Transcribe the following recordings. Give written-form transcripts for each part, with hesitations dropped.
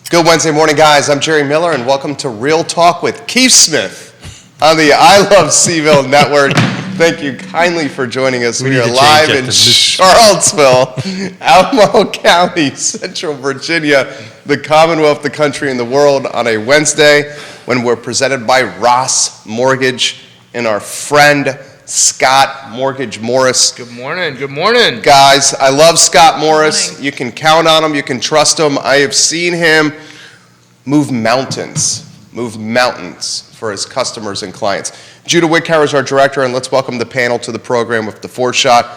Good Wednesday morning, guys. I'm Jerry Miller, and welcome to Real Talk with Keith Smith on the I Love Seaville Network. Thank you kindly for joining us. We are live in Charlottesville, Albemarle County, Central Virginia, the Commonwealth, the country, and the world on a Wednesday when we're presented by Ross Mortgage and our friend Scott Mortgage Morris. Good morning. Good morning. Guys, I love Scott Morris. You can count on him. You can trust him. I have seen him move mountains for his customers and clients. Judah Wickhauer is our director, and let's welcome the panel to the program with the four-shot.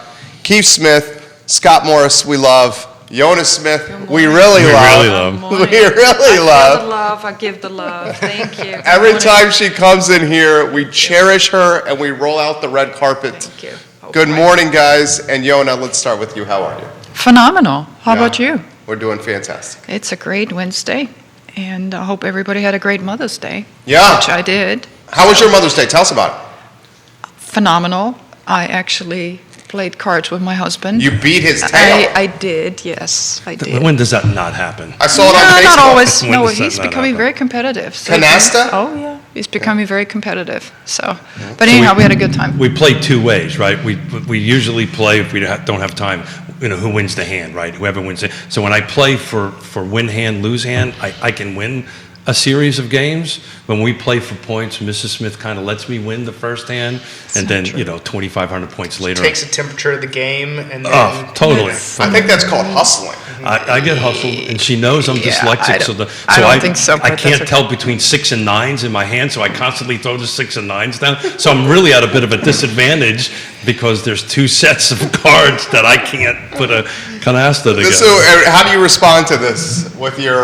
Keith Smith, Scott Morris, we love. Yonna Smith, we really love. We really love. I give the love. Thank you. Every time she comes in here, we cherish her and we roll out the red carpet. Thank you. Good morning, guys. And Yonna, let's start with you. How are you? Phenomenal. How about you? We're doing fantastic. It's a great Wednesday, and I hope everybody had a great Mother's Day. Yeah. Which I did. How was your Mother's Day? Tell us about it. Phenomenal. I actually played cards with my husband. You beat his tail. I did, yes, I did. When does that not happen? I saw it on Facebook. Not always. When No, does that he's not becoming happen? very competitive. So Canasta? Oh, yeah. He's becoming very competitive. So, but anyhow, we had a good time. We play two ways, right? We usually play, if we don't have time, who wins the hand, right? Whoever wins it. So when I play for win hand, lose hand, I can win a series of games. When we play for points, Mrs. Smith kind of lets me win the first hand, and then, 2,500 points later. Takes the temperature of the game and then... Oh, totally. I think that's called hustling. I get hustled, and she knows I'm dyslexic, I don't think so, but I that's can't okay. tell between 6 and 9s in my hand, so I constantly throw the 6 and 9s down. So I'm really at a bit of a disadvantage because there's two sets of cards that I can't put a canasta together. So, how do you respond to this with your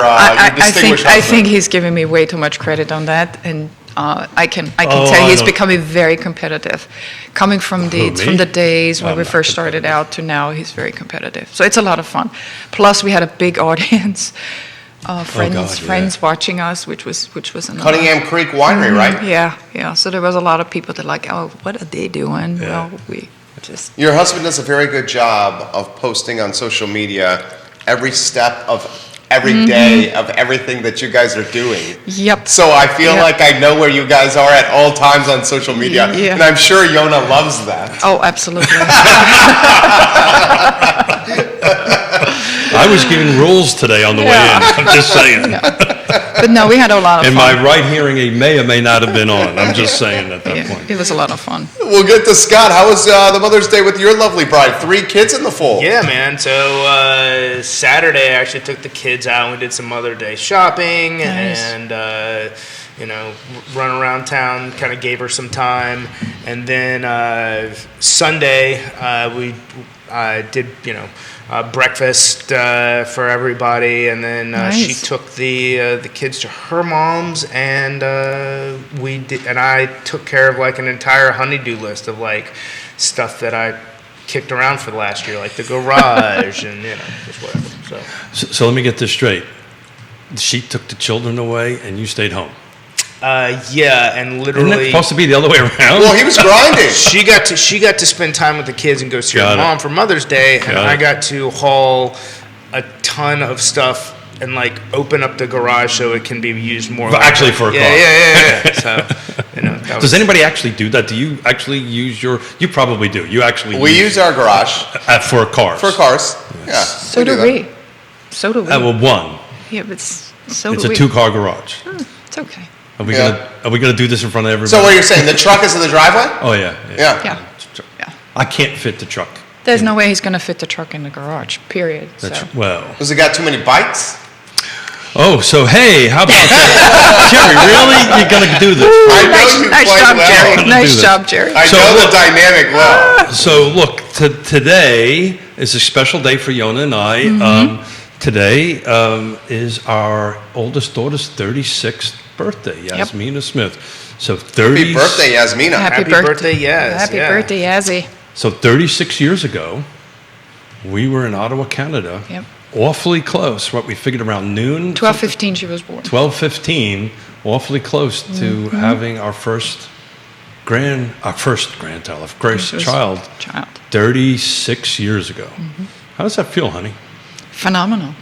distinguished I husband? think he's giving me way too much credit on that, and I can Oh, tell I he's don't- becoming very competitive. Coming from Who, from me? the days when I'm we not first started out to now, he's very competitive. So it's a lot of fun. Plus, we had a big audience, friends watching us, which was another. Cunningham Creek Winery, right? Yeah. So there was a lot of people that like, oh, what are they doing? Yeah. Well, we just. Your husband does a very good job of posting on social media every step of every day of everything that you guys are doing. Yep. So I feel Yep. like I know where you guys are at all times on social media, Yeah. and I'm sure Yonna loves that. Oh, absolutely. I was giving rules today on the way in. I'm just saying. But no, we had a lot of And fun. my right hearing aid may or may not have been on. I'm just saying at that Yeah, point. it was a lot of fun. We'll get to Scott. How was the Mother's Day with your lovely bride? 3 kids in the fold. Yeah, man. So Saturday, I actually took the kids out and we did some Mother Day shopping Nice. and, run around town, kind of gave her some time. And then Sunday, we did, breakfast for everybody, and then she Nice. took the kids to her mom's, and I took care of like an entire honeydew list of like stuff that I kicked around for the last year, like the garage and just whatever. So let me get this straight. She took the children away and you stayed home. Yeah, and Isn't literally. that supposed to be the other way around? Well, he was grinding. She got to spend time with the kids and go see her Got it. mom for Mother's Day, and Got I it. got to haul a ton of stuff and like open up the garage so it can be used more. But actually for a car. Yeah. So that Does was, anybody actually do that? Do you actually use you probably do. You actually We use our garage for cars. for cars. Yeah. So do that. we. So do we. Well, one. Yeah, but so It's do a we. 2-car garage. It's okay. Are we Yeah. gonna do this in front of everybody? So what you're saying, the truck is in the driveway? Oh yeah. Yeah. Yeah. I can't fit the truck. There's no way he's going to fit the truck in the garage, period. That's So. well. Does it got too many bikes? Oh, so hey, how about that? Jerry, really? You're gonna do this? I know you Nice quite job, well. Jerry. do Nice this. job, Jerry. I So know look- the dynamic well. So look, today is a special day for Yonna and I. Mm-hmm. Today is our oldest daughter's 36th birthday, Yasmina Smith. So 30. Happy birthday, Yasmina. Happy birthday, yes, Happy yeah. birthday, Yazzie. So 36 years ago, we were in Ottawa, Canada. Yep. Awfully close. What we figured around noon. 12:15 she was born. 12:15. Awfully close to having our first grandchild, our first child. 36 years ago. How does that feel, honey? Phenomenal.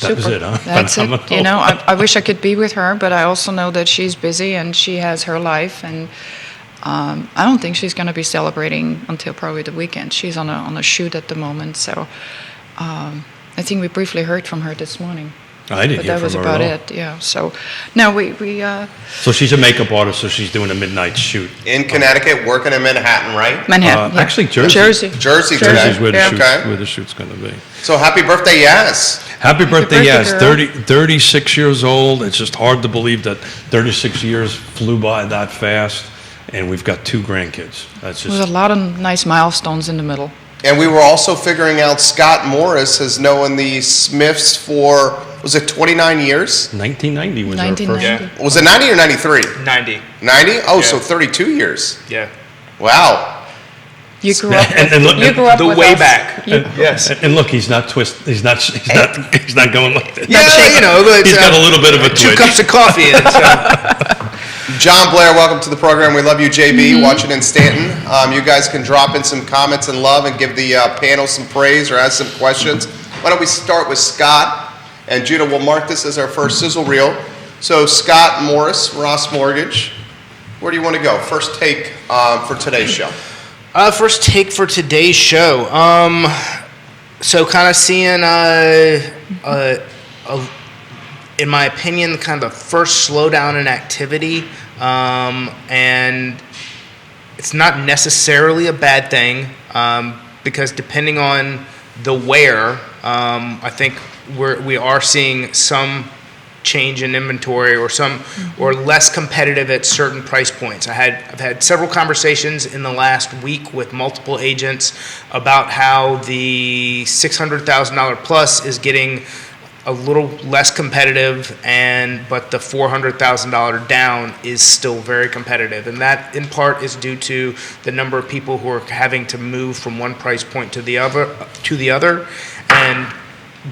That was Super. it, huh? That's it. Phenomenal. You know, I wish I could be with her, but I also know that she's busy and she has her life, and I don't think she's going to be celebrating until probably the weekend. She's on a shoot at the moment, so I think we briefly heard from her this morning. I didn't But hear that was from her about at all. it, yeah. So, no, we So she's a makeup artist, so she's doing a midnight shoot. In Connecticut, working in Manhattan, right? Manhattan, yeah. Actually, Jersey. Jersey. Jersey Jersey. today. Jersey's where the, Yeah. shoot's, Okay. where the shoot's going to be. So happy birthday, Yaz. Happy birthday, birthday, yes. girl. 36 years old. It's just hard to believe that 36 years flew by that fast, and we've got 2 grandkids. That's There's just a lot of nice milestones in the middle. And we were also figuring out Scott Morris has known the Smiths for, was it 29 years? 1990 was our 1990. first. Was it 90 or 93? 90. 90? Oh, Yeah. so 32 years. Yeah. Wow. You grew up with, And look, you grew up the with way us. back. You- Yes. And look, he's not he's not going like that. Yeah, you know, but, He's got a little bit of a 2 twitch. cups of coffee. And John Blair, welcome to the program. We love you, JB, watching in Stanton. You guys can drop in some comments and love and give the panel some praise or ask some questions. Why don't we start with Scott? And Judah, we'll mark this as our first sizzle reel. So Scott Morris, Ross Mortgage, where do you want to go? First take for today's show. First take for today's show. So kind of seeing, in my opinion, kind of the first slowdown in activity, and it's not necessarily a bad thing, because depending on the where, I think we are seeing some change in inventory or less competitive at certain price points. I've had several conversations in the last week with multiple agents about how the $600,000 plus is getting a little less competitive, but the $400,000 down is still very competitive, and that in part is due to the number of people who are having to move from one price point to the other, and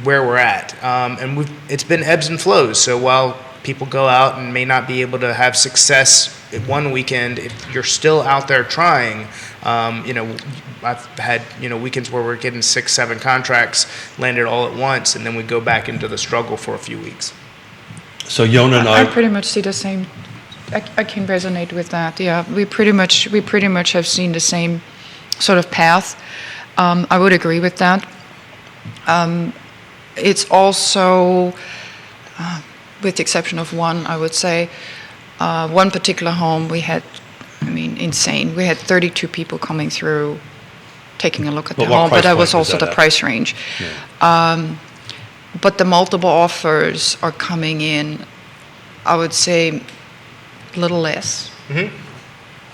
where we're at. And it's been ebbs and flows. So while people go out and may not be able to have success at one weekend, if you're still out there trying, I've had, weekends where we're getting 6, 7 contracts landed all at once, and then we go back into the struggle for a few weeks. So Yonna and I pretty much see the same. I can resonate with that. Yeah, we pretty much have seen the same sort of path. I would agree with that. It's also, with the exception of one, I would say, one particular home we had, insane. We had 32 people coming through, taking a look at the But what home, but price that was point was also that the at? price range. But the multiple offers are coming in, I would say, a little less.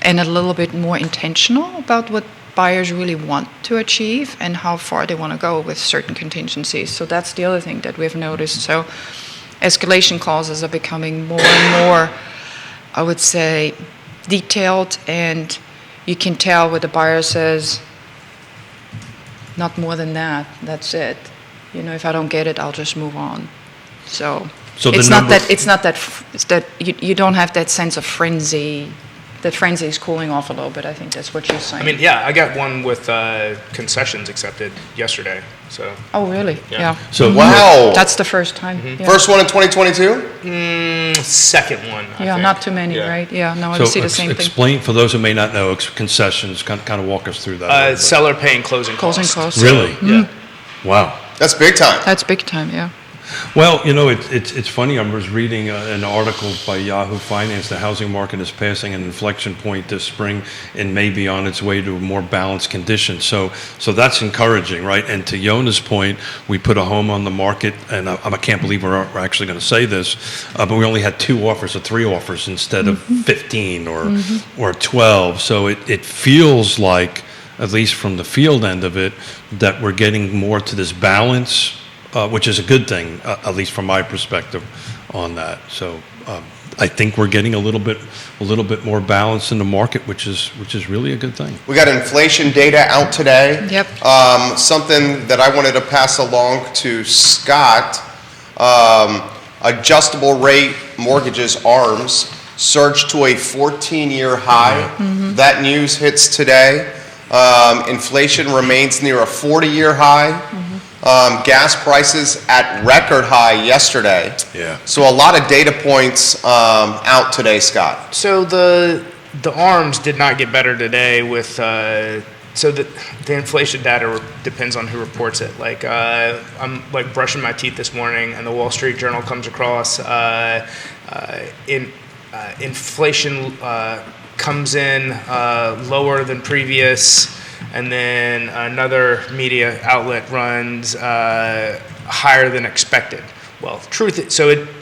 And a little bit more intentional about what buyers really want to achieve and how far they want to go with certain contingencies. So that's the other thing that we've noticed. So escalation clauses are becoming more and more, I would say, detailed, and you can tell where the buyer says, not more than that, that's it. If I don't get it, I'll just move on. So So the it's number- not that you don't have that sense of frenzy. That frenzy is cooling off a little bit. I think that's what you're saying. I got one with concessions accepted yesterday. So Oh, really? Yeah. So Wow. That's the first time. Yeah. First one in 2022? second one. I Yeah, think. not too many, Yeah. right? Yeah, no, I So see the same thing. explain, for those who may not know, concessions, kind of walk us through that. a little bit. Seller paying closing Closing costs. costs. Really? Yeah. Wow. That's big time. That's big time, yeah. Well, it's funny. I was reading an article by Yahoo Finance. The housing market is passing an inflection point this spring and may be on its way to a more balanced condition. So that's encouraging, right? And to Yonna's point, we put a home on the market, and I can't believe we're actually going to say this, but we only had 2 offers or 3 offers instead of 15 or 12. So it feels like, at least from the field end of it, that we're getting more to this balance, which is a good thing, at least from my perspective on that. So I think we're getting a little bit more balance in the market, which is really a good thing. We got inflation data out today. Yep. Something that I wanted to pass along to Scott. Adjustable rate mortgages, ARMs, surged to a 14-year high. That news hits today. Inflation remains near a 40-year high. Gas prices at record high yesterday. Yeah. So a lot of data points out today, Scott. So the ARMs did not get better today with so the inflation data depends on who reports it. Like I'm like brushing my teeth this morning, and the Wall Street Journal comes across inflation comes in lower than previous, and then another media outlet runs higher than expected. Well,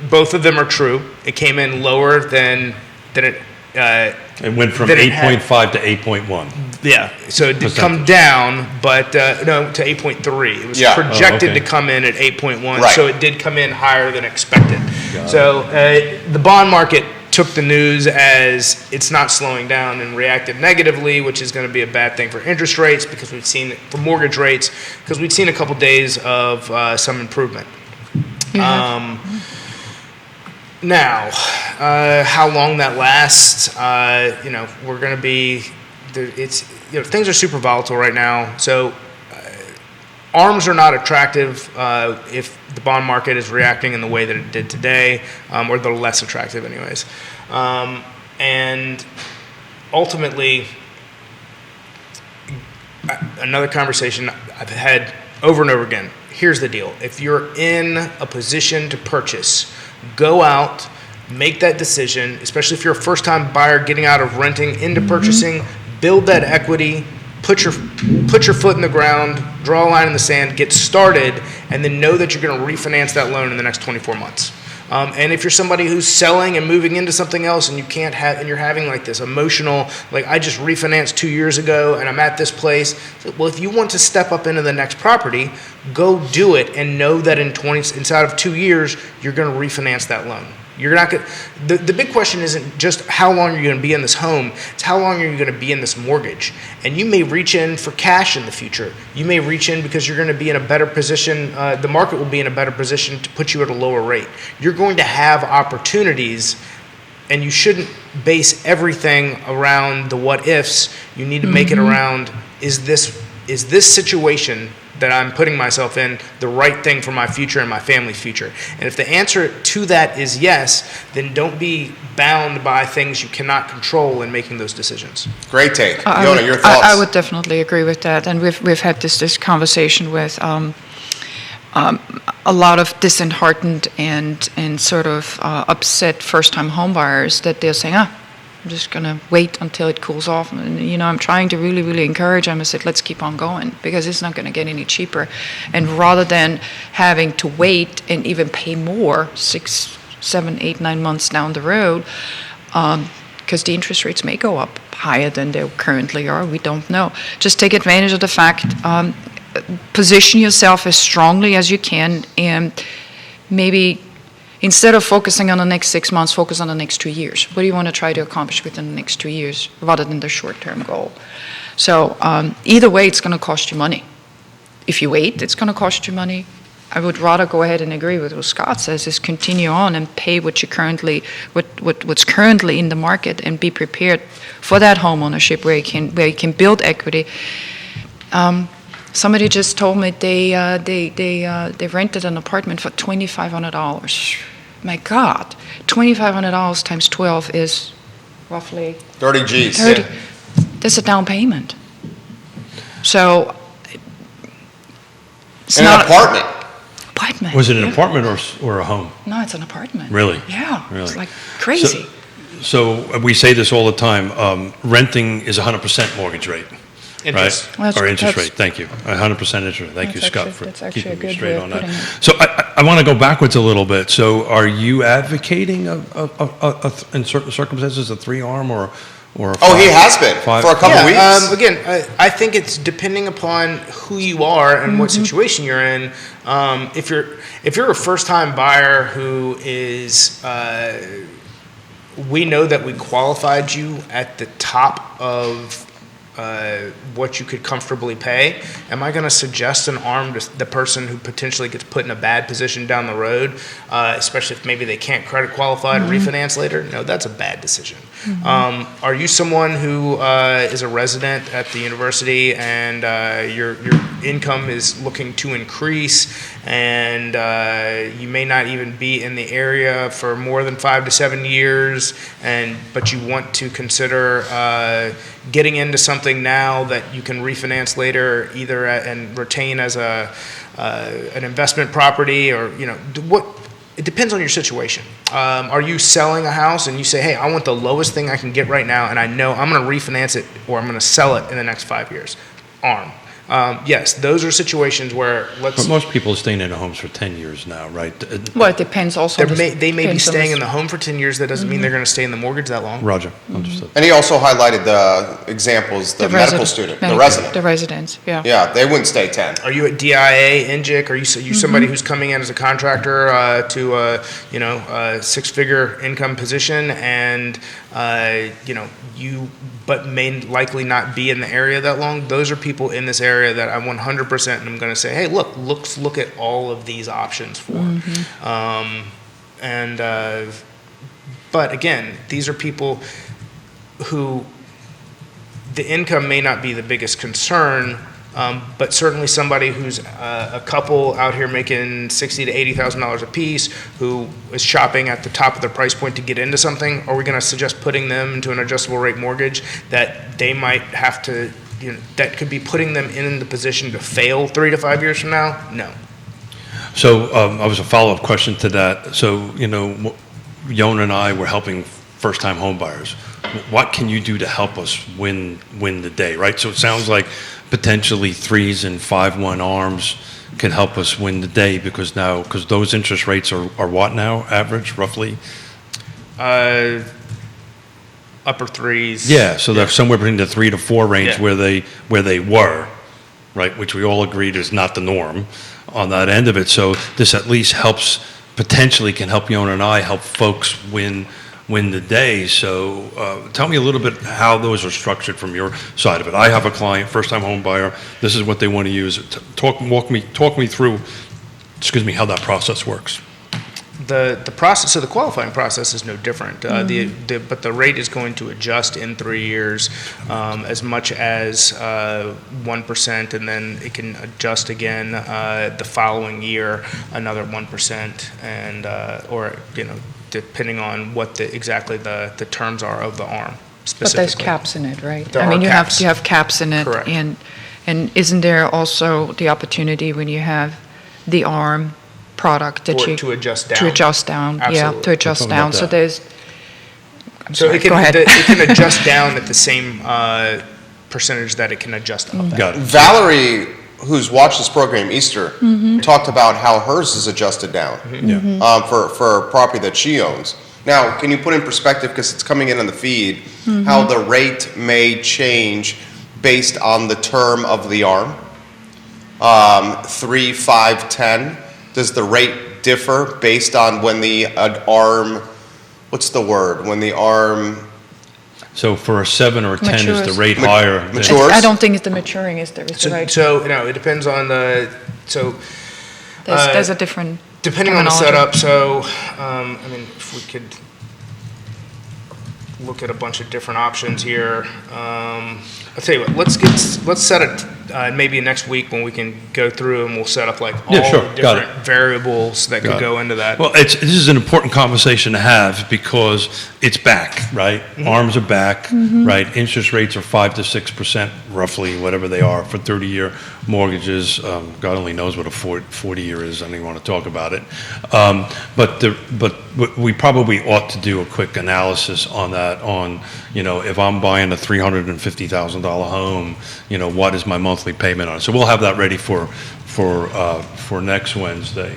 both of them are true. It came in lower than it. It went from That it 8.5 to 8.1. Yeah, so it did come Percentage. down, but no, to 8.3. It was Yeah. projected Oh, okay. to come in at 8.1, Right. so it did come in higher than expected. Got So the bond market took the news as it's not slowing down and reacted negatively, which is going to be a bad thing for interest rates because we've seen for mortgage rates because we've seen a couple days of some improvement. Now, how long that lasts, we're going to be. Things are super volatile right now. So, ARMs are not attractive if the bond market is reacting in the way that it did today, or they're less attractive, anyways. And ultimately, another conversation I've had over and over again. Here's the deal: if you're in a position to purchase, go out, make that decision, especially if you're a first-time buyer getting out of renting into purchasing, build that equity, put your foot in the ground, draw a line in the sand, get started, and then know that you're going to refinance that loan in the next 24 months. And if you're somebody who's selling and moving into something else and you're having like this emotional, like I just refinanced 2 years ago and I'm at this place. Well, if you want to step up into the next property, go do it and know that inside of 2 years, you're going to refinance that loan. You're not going. The big question isn't just how long are you going to be in this home. It's how long are you going to be in this mortgage. And you may reach in for cash in the future. You may reach in because you're going to be in a better position. The market will be in a better position to put you at a lower rate. You're going to have opportunities, and you shouldn't base everything around the what ifs. You need to make it around is this situation that I'm putting myself in the right thing for my future and my family's future? And if the answer to that is yes, then don't be bound by things you cannot control in making those decisions. Great take. Yonna, your thoughts? I would definitely agree with that, and we've had this conversation with a lot of disheartened and sort of upset first-time homebuyers that they're saying, I'm just going to wait until it cools off. And, I'm trying to really, really encourage them. I said, let's keep on going because it's not going to get any cheaper. And rather than having to wait and even pay more 6, 7, 8, 9 months down the road, because the interest rates may go up higher than they currently are, we don't know. Just take advantage of the fact, position yourself as strongly as you can, and maybe instead of focusing on the next 6 months, focus on the next 2 years. What do you want to try to accomplish within the next 2 years rather than the short-term goal? So either way, it's going to cost you money. If you wait, it's going to cost you money. I would rather go ahead and agree with what Scott says, is continue on and pay what's currently in the market and be prepared for that home ownership where you can build equity. Somebody just told me they rented an apartment for $2,500. My God, $2,500 times 12 is roughly 30 G's. 30. That's a down payment. So it's In not an apartment. apartment. Was it an yeah. apartment or a home? No, it's an apartment. Really? Yeah. Really? It's like crazy. So we say this all the time. Renting is 100% mortgage rate. Interest. Right? Well, Or interest that's- rate, thank you. 100% interest rate. Thank you, That's Scott, actually- for that's actually keeping a me good straight way of on that. putting it. So I want to go backwards a little bit. So are you advocating in certain circumstances a 3-arm or a 5? Oh, he has been five- for a couple weeks. Again, I think it's depending upon who you are and what situation you're in. If you're a first-time buyer who is, we know that we qualified you at the top of what you could comfortably pay, am I going to suggest an ARM to the person who potentially gets put in a bad position down the road, especially if maybe they can't credit qualify to refinance later? No, that's a bad decision. Are you someone who is a resident at the university and your income is looking to increase, and you may not even be in the area for more than 5 to 7 years, but you want to consider getting into something now that you can refinance later, either and retain as an investment property, or what? It depends on your situation. Are you selling a house and you say, hey, I want the lowest thing I can get right now, and I know I'm going to refinance it or I'm going to sell it in the next 5 years? ARM. Yes, those are situations where But most people are staying in their homes for 10 years now, right? Well, it depends also. They may be depends on staying in the home for 10 years. That doesn't mean they're going to stay in the mortgage that long. Roger, understood. And he also highlighted the examples, the medical student, the resident. The residents, yeah. Yeah, they wouldn't stay 10. Are you at DIA, NGIC? Are you somebody who's coming in as a contractor to a six-figure income position, and you but may likely not be in the area that long? Those are people in this area that I 100% am going to say, hey, look at all of these options for. But again, these are people who the income may not be the biggest concern, but certainly somebody who's a couple out here making $60,000 to $80,000 a piece, who is shopping at the top of their price point to get into something. Are we going to suggest putting them into an adjustable rate mortgage that they might have to, that could be putting them in the position to fail 3 to 5 years from now? No. So I was a follow-up question to that. So, Yonna and I were helping first-time home buyers. What can you do to help us win the day, right? So it sounds like potentially 3s and 5/1 ARMs can help us win the day, because those interest rates are what now, average, roughly? Upper 3s. Yeah, so they're somewhere between the 3 to 4 range, Yeah. where they were, right, which we all agreed is not the norm on that end of it. So this at least potentially can help Yonna and I help folks win the day. So tell me a little bit how those are structured from your side of it. I have a client, first-time home buyer. This is what they want to use. Talk me through, how that process works. The process, so the qualifying process is no different. But the rate is going to adjust in 3 years as much as 1%, and then it can adjust again the following year another 1%, and depending on what exactly the terms are of the ARM specifically. But there's caps in it, right? There are caps. You have caps in it. Correct. And isn't there also the opportunity when you have the ARM product that Or you to adjust down. to adjust down? Absolutely. Yeah, to adjust Talking down. about So that. there's. I'm So sorry, it can go ahead. it can adjust down at the same percentage that it can adjust up. Got it. Valerie, who's watched this program, Easter, talked about how hers is adjusted down for a property that she owns. Now, can you put in perspective, because it's coming in on the feed, how the rate may change based on the term of the ARM? 3, 5, 10. Does the rate differ based on when the ARM, what's the word? When the ARM So for a 7 or a 10, is the Matures. rate higher? than- Matures? I don't think it's the maturing is the right. So it depends on There's a different. depending on the terminology. setup. So if we could look at a bunch of different options here. I'll tell you what. Let's set it maybe next week when we can go through and we'll set up like all Yeah, sure. the Got it. different variables that could Got it. go into that. Well, this is an important conversation to have because it's back, right? ARMs are back, right? Interest rates are 5 to 6%, roughly, whatever they are, for 30-year mortgages. God only knows what a 40-year is. I don't even want to talk about it. But we probably ought to do a quick analysis on that. If I'm buying a $350,000 home, what is my monthly payment on it? So we'll have that ready for next Wednesday.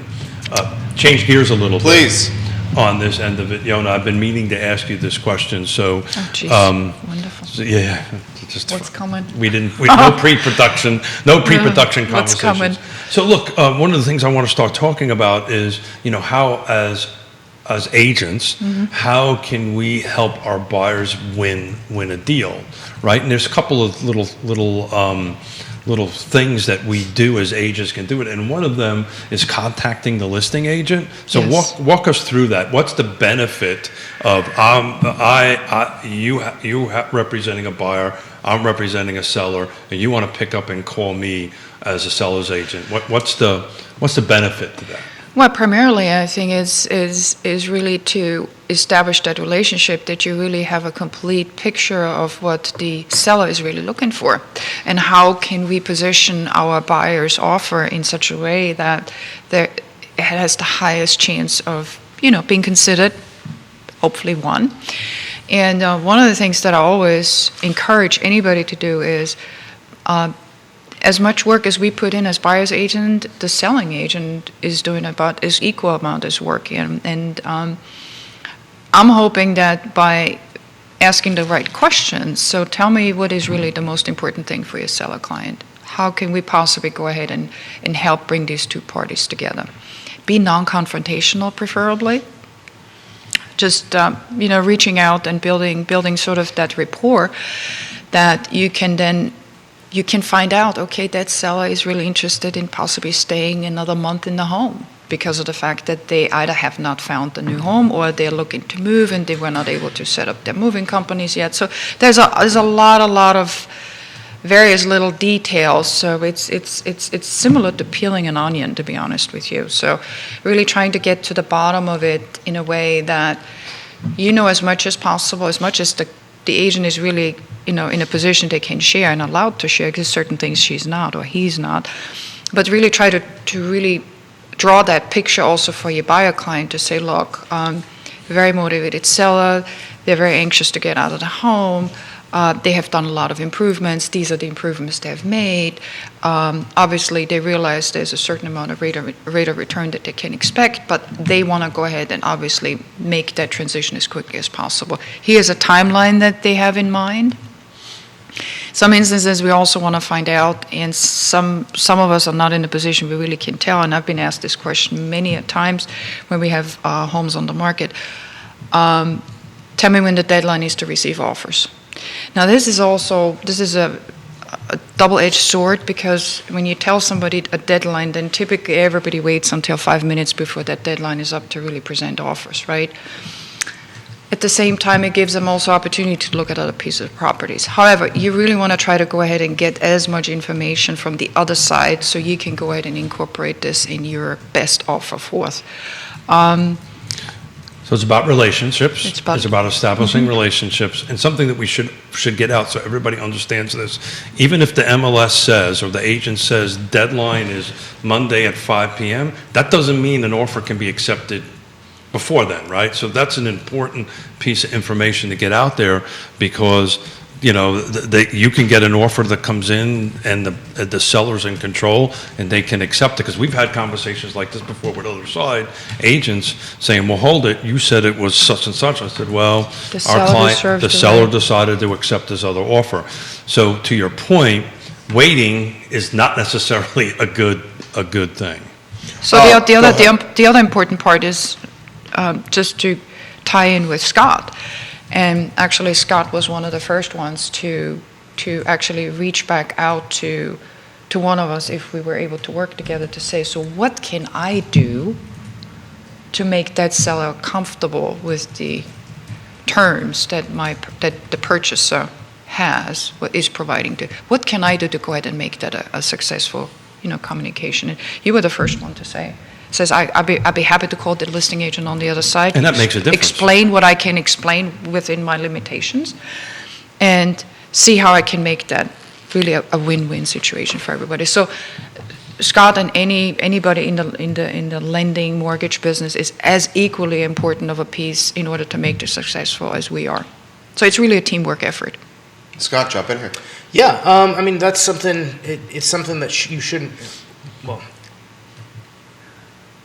Change gears a little Please. bit on this end of it. Yonna, I've been meaning to ask you this question. So, Oh, geez. Wonderful. so, yeah, just What's coming? no pre-production conversations. What's coming? So look, one of the things I want to start talking about is, how as as agents, how can we help our buyers win a deal, right? And there's a couple of little things that we do as agents can do it, and one of them is contacting the listing agent. So Yes. walk us through that. What's the benefit of you representing a buyer, I'm representing a seller, and you want to pick up and call me as a seller's agent? What's the benefit to that? Well, primarily, I think is really to establish that relationship, that you really have a complete picture of what the seller is really looking for, and how can we position our buyer's offer in such a way that it has the highest chance of being considered, hopefully won. And one of the things that I always encourage anybody to do is, as much work as we put in as buyer's agent, the selling agent is doing about as equal amount as work. And I'm hoping that by asking the right questions, so tell me what is really the most important thing for your seller client. How can we possibly go ahead and help bring these two parties together? Be non-confrontational, preferably. Just reaching out and building sort of that rapport that you can find out, okay, that seller is really interested in possibly staying another month in the home because of the fact that they either have not found a new home or they're looking to move and they were not able to set up their moving companies yet. So there's a lot of various little details. So it's similar to peeling an onion, to be honest with you. So really trying to get to the bottom of it in a way that as much as possible, as much as the agent is really in a position they can share and allowed to share, because certain things she's not or he's not, but really try to really draw that picture also for your buyer client to say, look, very motivated seller, they're very anxious to get out of the home, they have done a lot of improvements, these are the improvements they've made, obviously they realize there's a certain amount of rate of return that they can expect, but they want to go ahead and obviously make that transition as quickly as possible. Here's a timeline that they have in mind. Some instances we also want to find out, and some of us are not in a position we really can tell, and I've been asked this question many a times when we have homes on the market. Tell me when the deadline is to receive offers. Now this is a double-edged sword, because when you tell somebody a deadline, then typically everybody waits until 5 minutes before that deadline is up to really present offers, right? At the same time, it gives them also opportunity to look at other pieces of properties. However, you really want to try to go ahead and get as much information from the other side so you can go ahead and incorporate this in your best offer forth. So it's about relationships. It's about establishing relationships, and something that we should get out so everybody understands this. Even if the MLS says or the agent says deadline is Monday at 5 p.m., that doesn't mean an offer can be accepted before then, right? So that's an important piece of information to get out there, because you can get an offer that comes in and the seller's in control and they can accept it, because we've had conversations like this before with other side agents saying, well, hold it, you said it was such and such. I said, well, the seller decided to accept this other offer. So to your point, waiting is not necessarily a good thing. So the other important part is just to tie in with Scott. And actually, Scott was one of the first ones to actually reach back out to one of us if we were able to work together to say, so what can I do to make that seller comfortable with the terms that the purchaser is providing to? What can I do to go ahead and make that a successful communication? And you were the first one to say. Says, I'd be happy to call the listing agent on the other side. And that makes a difference. Explain what I can explain within my limitations, and see how I can make that really a win-win situation for everybody. So Scott and anybody in the lending mortgage business is as equally important of a piece in order to make this successful as we are. So it's really a teamwork effort. Scott, jump in here. Yeah, that's something, it's something that you shouldn't,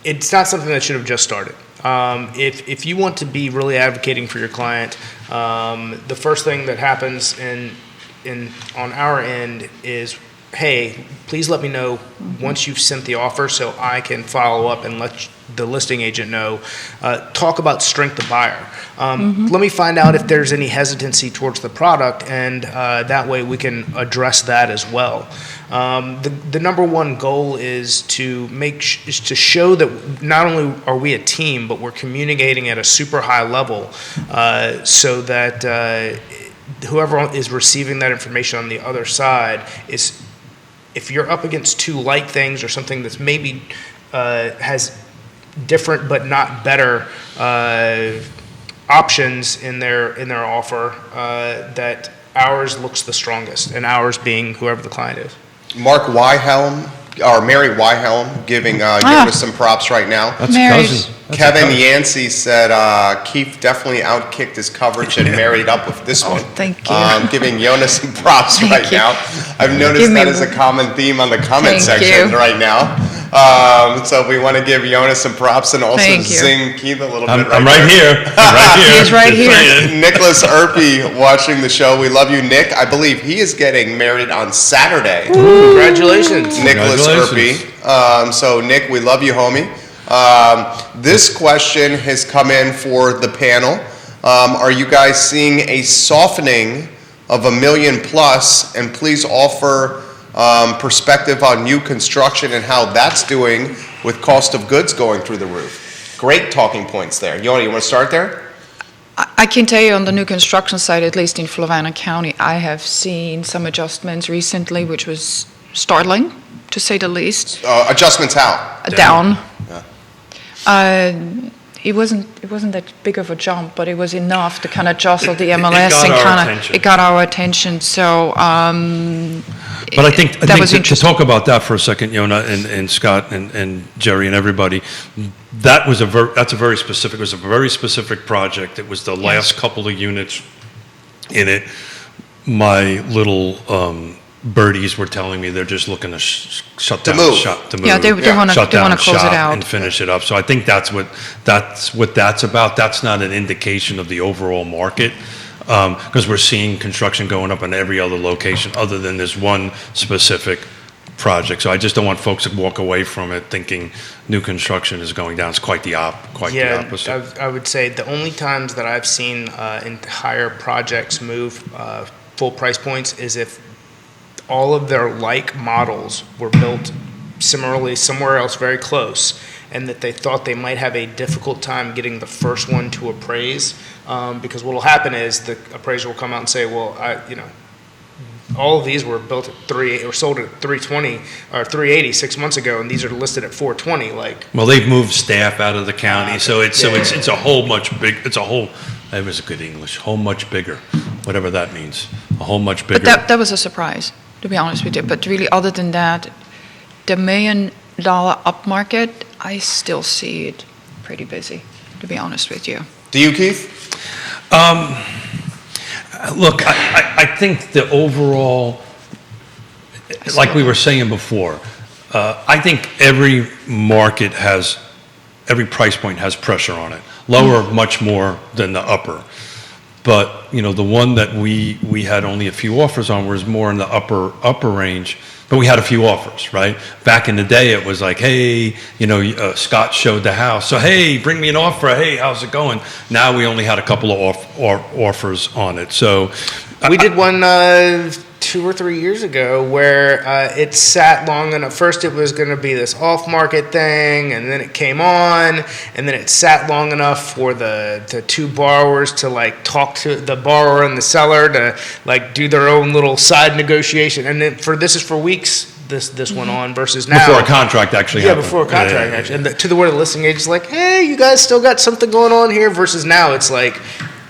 it's not something that should have just started. If you want to be really advocating for your client, the first thing that happens on our end is hey, please let me know once you've sent the offer so I can follow up and let the listing agent know. Talk about strength of buyer. Let me find out if there's any hesitancy towards the product, and that way we can address that as well. The number one goal is to is to show that not only are we a team, but we're communicating at a super high level, so that whoever is receiving that information on the other side is, if you're up against two like things or something that's maybe has different but not better options in their offer, that ours looks the strongest, and ours being whoever the client is. Mark Weihelm, or Mary Weihelm, giving Yonna some props right now. That's Mary's- a cousin. That's a Kevin cousin. Yancey said Keith definitely outkicked his coverage and married up with this one. thank you. Giving Yonna some props Thank right you. now. I've noticed Give me that is a common theme on the comment Thank section you. right now. So we want to give Yonna some props and also Thank you. zing Keith a little I'm bit right there. here. I'm right here. He's right Just here. saying. Nicholas Erpy watching the show. We love you, Nick. I believe he is getting married on Saturday. Congratulations. Nicholas Congratulations. Erpy. So Nick, we love you, homie. This question has come in for the panel. Are you guys seeing a softening of $1 million plus? And please offer perspective on new construction and how that's doing with cost of goods going through the roof. Great talking points there. Yonna, you want to start there? I can tell you on the new construction side, at least in Fluvanna County, I have seen some adjustments recently, which was startling, to say the least. Adjustments how? Down. Yeah. It wasn't that big of a jump, but it was enough to kind of jostle the It MLS got and our kind of attention. it got our attention. So, But I think that was to interesting. talk about that for a second, Yonna and Scott and Jerry and everybody, that's a very specific. It was a very specific project. It was the last couple of units in it. My little birdies were telling me they're just looking to shut To down move. shop, to move. Yeah, they want Shut to down close it shop out. and finish it up. So I think that's what that's about. That's not an indication of the overall market, because we're seeing construction going up in every other location other than this one specific project. So I just don't want folks to walk away from it thinking new construction is going down. It's quite the opposite. I would say the only times that I've seen entire projects move full price points is if all of their like models were built similarly somewhere else very close, and that they thought they might have a difficult time getting the first one to appraise, because what will happen is the appraiser will come out and say, well, all of these were built at or sold at 320 or 380 6 months ago, and these are listed at 420. Like, Well, they've moved staff out of the county, okay. so it's Yeah, it's a whole much big. It's a whole. That was a good English. Whole much bigger, whatever that means. A whole much bigger. But that was a surprise, to be honest with you. But really, other than that, the $1 million upmarket, I still see it pretty busy, to be honest with you. Do you, Keith? Look, I think the overall, like we were saying before, I think every market every price point has pressure on it. Lower much more than the upper. But, the one that we had only a few offers on was more in the upper range, but we had a few offers, right? Back in the day, it was like, hey, Scott showed the house. So, hey, bring me an offer. Hey, how's it going? Now we only had a couple of offers on it. So we did one 2 or 3 years ago where it sat long enough. First, it was going to be this off-market thing, and then it came on, and then it sat long enough for the two borrowers to talk to the borrower and the seller to do their own little side negotiation. And then this is for weeks. This went on versus now. before a contract actually happened. Before a contract Yeah. actually, and where the listing agent's like, hey, you guys still got something going on here. Versus now, it's like,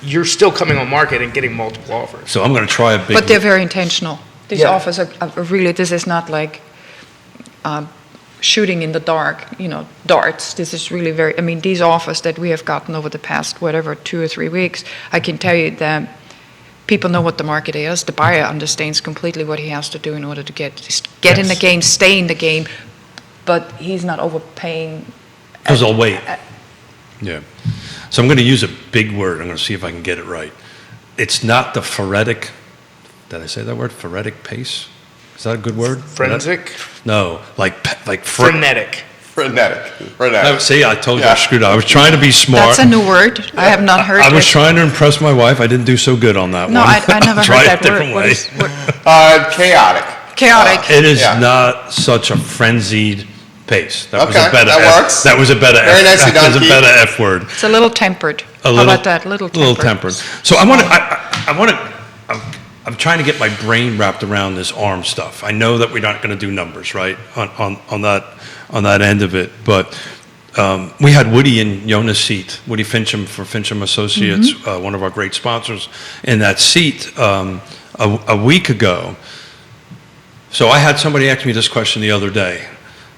you're still coming on market and getting multiple offers. So I'm going to try a big. But they're very intentional. These Yeah. offers are really, this is not like shooting in the dark, darts. This is really these offers that we have gotten over the past, 2 or 3 weeks, I can tell you that people know what the market is. The buyer understands completely what he has to do in order to get in the Yes. game, stay in the game, but he's not overpaying. Because I'll wait. Yeah. So I'm going to use a big word. I'm going to see if I can get it right. It's not the phoretic, did I say that word? Phoretic pace? Is that a good word? Forensic? No, like Frenetic. Frenetic. See, I told you I Yeah. screwed up. I was trying to be smart. That's a new word. I have not heard I was it. trying to impress my wife. I didn't do so good on that No, one. I never Try heard it that a word. different What way. is what? Chaotic. Chaotic. It is Yeah. not such a frenzied pace. That was Okay, a better. that works. That was a better. Very nicely That was done, a Keith. better F word. It's a little tempered. A How about that? Little tempered. So I want to. I want to. I'm trying to get my brain wrapped around this arm stuff. I know that we're not going to do numbers, right, on that end of it. But we had Woody in Yonna's seat, Woody Fincham for Fincham Associates, one of our great sponsors, in that seat a week ago. So I had somebody ask me this question the other day.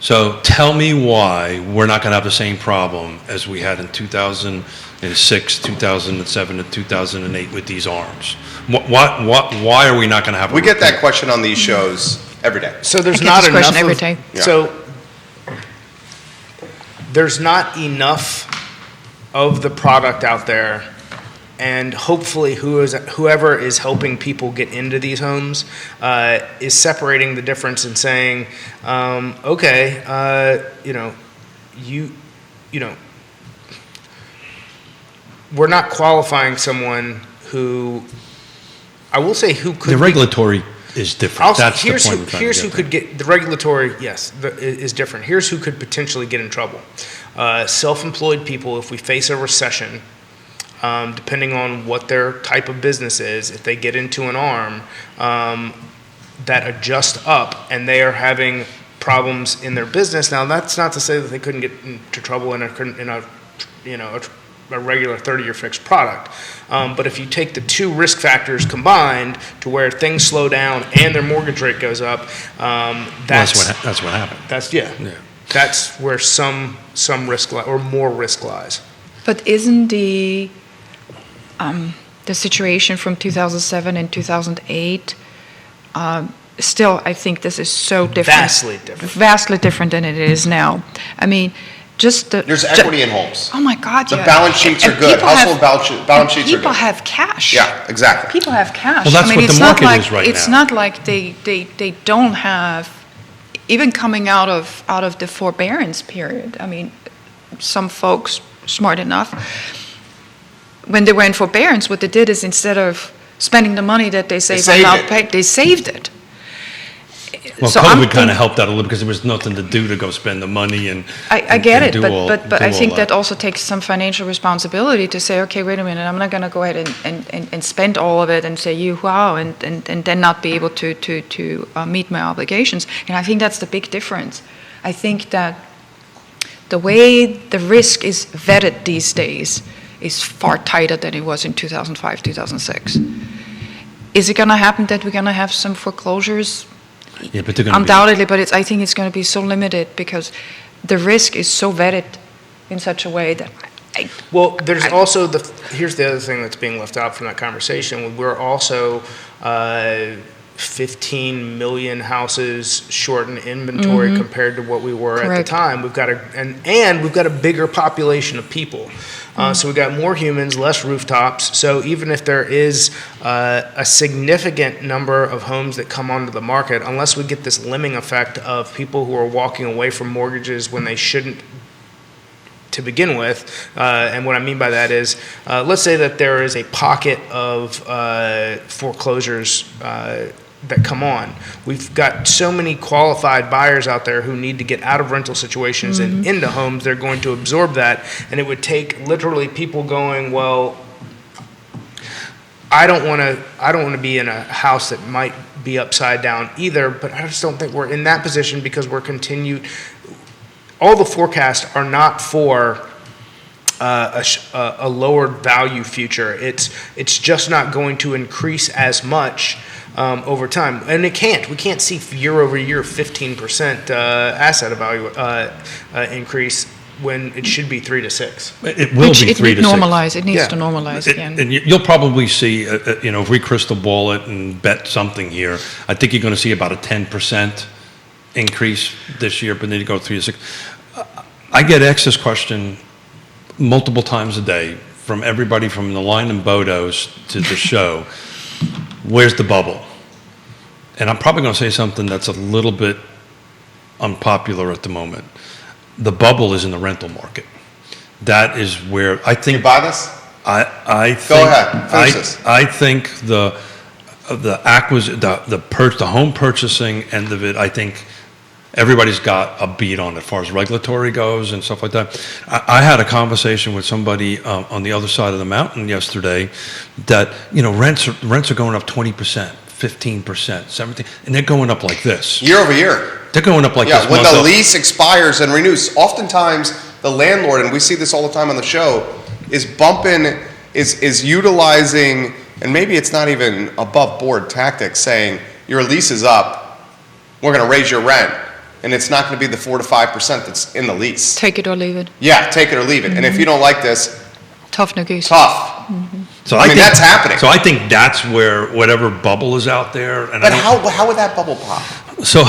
So tell me why we're not going to have the same problem as we had in 2006, 2007, and 2008 with these arms. Why are we not going to have? We get that question on these shows every day. So there's I get not this enough question every of, day. Yeah. So there's not enough of the product out there, and hopefully whoever is helping people get into these homes is separating the difference and saying, okay, we're not qualifying someone who, I will say, who could The be- regulatory is different. Also, That's the here's point who, we're trying here's to who get could get the regulatory. Yes, is different. Here's who could potentially get in trouble: self-employed people. If we face a recession, depending on what their type of business is, if they get into an arm that adjusts up and they are having problems in their business. Now, that's not to say that they couldn't get into trouble in a regular 30-year fixed product. But if you take the two risk factors combined to where things slow down and their mortgage rate goes up, that's what happened. That's where some risk or more risk lies. But isn't the situation from 2007 and 2008 still? I think this is so different. Vastly different than it is now. I mean, just the There's equity in homes. Oh my God! The yeah. balance sheets are And good. people Household balance sheets are People good. have cash. Yeah, exactly. People have cash. Well, that's I mean, what the it's not market like, is right it's now. not like they don't have, even coming out of the forbearance period. I mean, some folks smart enough, when they were in forbearance, what they did is instead of spending the money that they save on saved now it. paid, they saved it. Well, So I'm COVID kind think- of helped out a little because there was nothing to do to go spend the money and. I get it, do but all- but do I think all that also takes some financial responsibility to say, okay, wait a minute, I'm not going to go ahead and spend all of it and say, wow, and then not be able to meet my obligations. And I think that's the big difference. I think that the way the risk is vetted these days is far tighter than it was in 2005, 2006. Is it going to happen that we're going to have some foreclosures? Yeah, but they're going to Undoubtedly, but I think it's going to be so limited because the risk is so vetted in such a way that Well, there's also here's the other thing that's being left out from that conversation. We're also 15 million houses short in inventory compared to what we were at the Correct. time. We've got and we've got a bigger population of people. So we've got more humans, less rooftops. So even if there is a significant number of homes that come onto the market, unless we get this lemming effect of people who are walking away from mortgages when they shouldn't to begin with, and what I mean by that is, let's say that there is a pocket of foreclosures that come on. We've got so many qualified buyers out there who need to get out of rental situations and into homes. They're going to absorb that, and it would take literally people going, well, I don't want to be in a house that might be upside down either, but I just don't think we're in that position because we're continued. All the forecasts are not for a lower value future. It's just not going to increase as much over time, and it can't. We can't see year over year 15% asset value increase when it should be 3 to 6. It will be 3 to 6. normalize. It needs Yeah. to normalize again. And you'll probably see, if we crystal ball it and bet something here, I think you're going to see about a 10% increase this year, but then you go 3 to 6. I get asked this question multiple times a day from everybody from the line and Bodos to the show. Where's the bubble? and I'm probably going to say something that's a little bit unpopular at the moment. The bubble is in the rental market. That is where I think. You buy this? I think, Go ahead. Finish this. I think the home purchasing end of it, I think everybody's got a beat on it as far as regulatory goes and stuff like that. I had a conversation with somebody on the other side of the mountain yesterday that, rents are going up 20%, 15%, 17%, and they're going up like this. Year over year. They're going up like Yeah, this. when the lease expires and renews, oftentimes the landlord, and we see this all the time on the show, is utilizing, and maybe it's not even above board tactics, saying your lease is up, we're going to raise your rent, and it's not going to be the 4 to 5% that's in the lease. Take it or leave it. Yeah, take it or leave it. And if you don't like this, Tough negotiation. tough. So I mean, that's happening. So I think that's where whatever bubble is out there. And But how would that bubble pop? So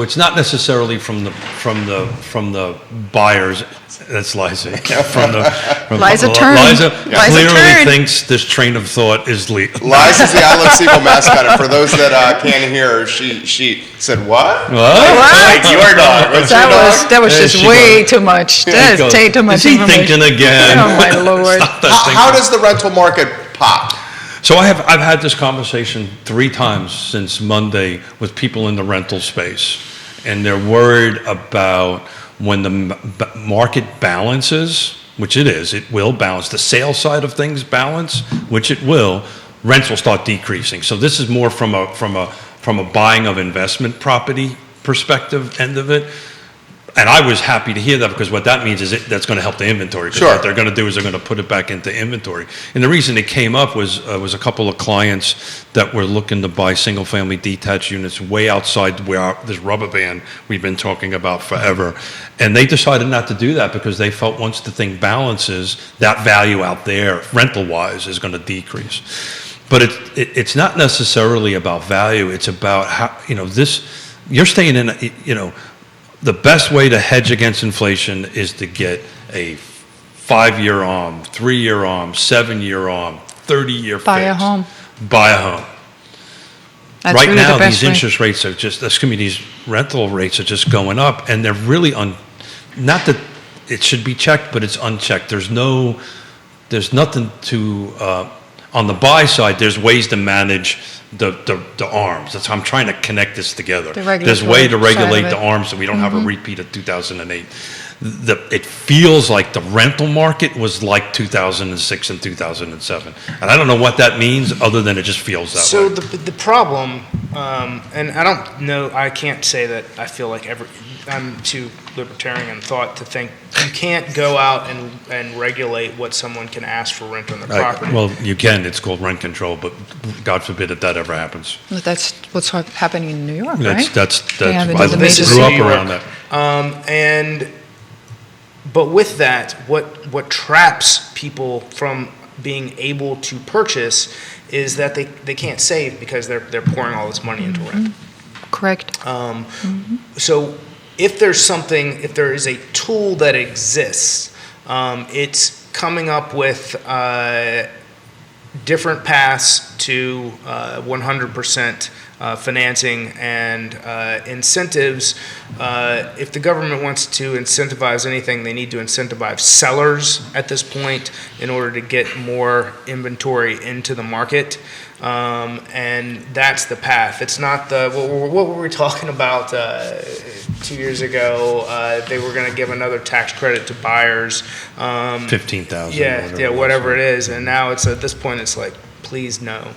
it's not necessarily from the buyers. That's Liza. Liza turn. Liza Liza clearly turn. thinks this train of thought is Liza's the I Love Seagull mascot. And for those that can't hear, she said, "What? Like your dog? What's your dog?" That was There just she way goes. too much. There That's she goes. way too much Is he information. thinking again? Oh my Lord. Stop that thinking. How does the rental market pop? So I've had this conversation 3 times since Monday with people in the rental space, and they're worried about when the market balances, which it is, it will balance. The sales side of things balance, which it will. Rents will start decreasing. So this is more from a buying of investment property perspective end of it. And I was happy to hear that, because what that means is that's going to help the inventory. 'Cause Sure. what they're going to do is they're going to put it back into inventory. And the reason it came up was a couple of clients that were looking to buy single-family detached units way outside where this rubber band we've been talking about forever. And they decided not to do that because they felt once the thing balances, that value out there, rental-wise, is going to decrease. But it's not necessarily about value. It's about how, you're staying in, the best way to hedge against inflation is to get a 5-year ARM, 3-year ARM, 7-year ARM, 30-year fixed. Buy a home. Buy a home. That's Right really now, the best these way. interest rates are these rental rates are just going up, and they're really not that it should be checked, but it's unchecked. There's nothing to, on the buy side, there's ways to manage the arms. That's how I'm trying to connect this together. There's a way to regulate the arms so we don't have a repeat of 2008. It feels like the rental market was like 2006 and 2007. And I don't know what that means other than it just feels that way. So the problem, and I don't know, I can't say that I feel like I'm too libertarian in thought to think you can't go out and regulate what someone can ask for rent on their property. Well, you can. It's called rent control, but God forbid if that ever happens. That's what's happening in New York, right? That's Yeah, I the major grew up city. around that. But with that, what traps people from being able to purchase is that they can't save because they're pouring all this money into rent. Correct. So if there is a tool that exists, it's coming up with different paths to 100% financing and incentives. If the government wants to incentivize anything, they need to incentivize sellers at this point in order to get more inventory into the market. And that's the path. It's not what were we talking about 2 years ago? They were going to give another tax credit to buyers. 15,000. Yeah, whatever it is. And now it's at this point, it's like, please no.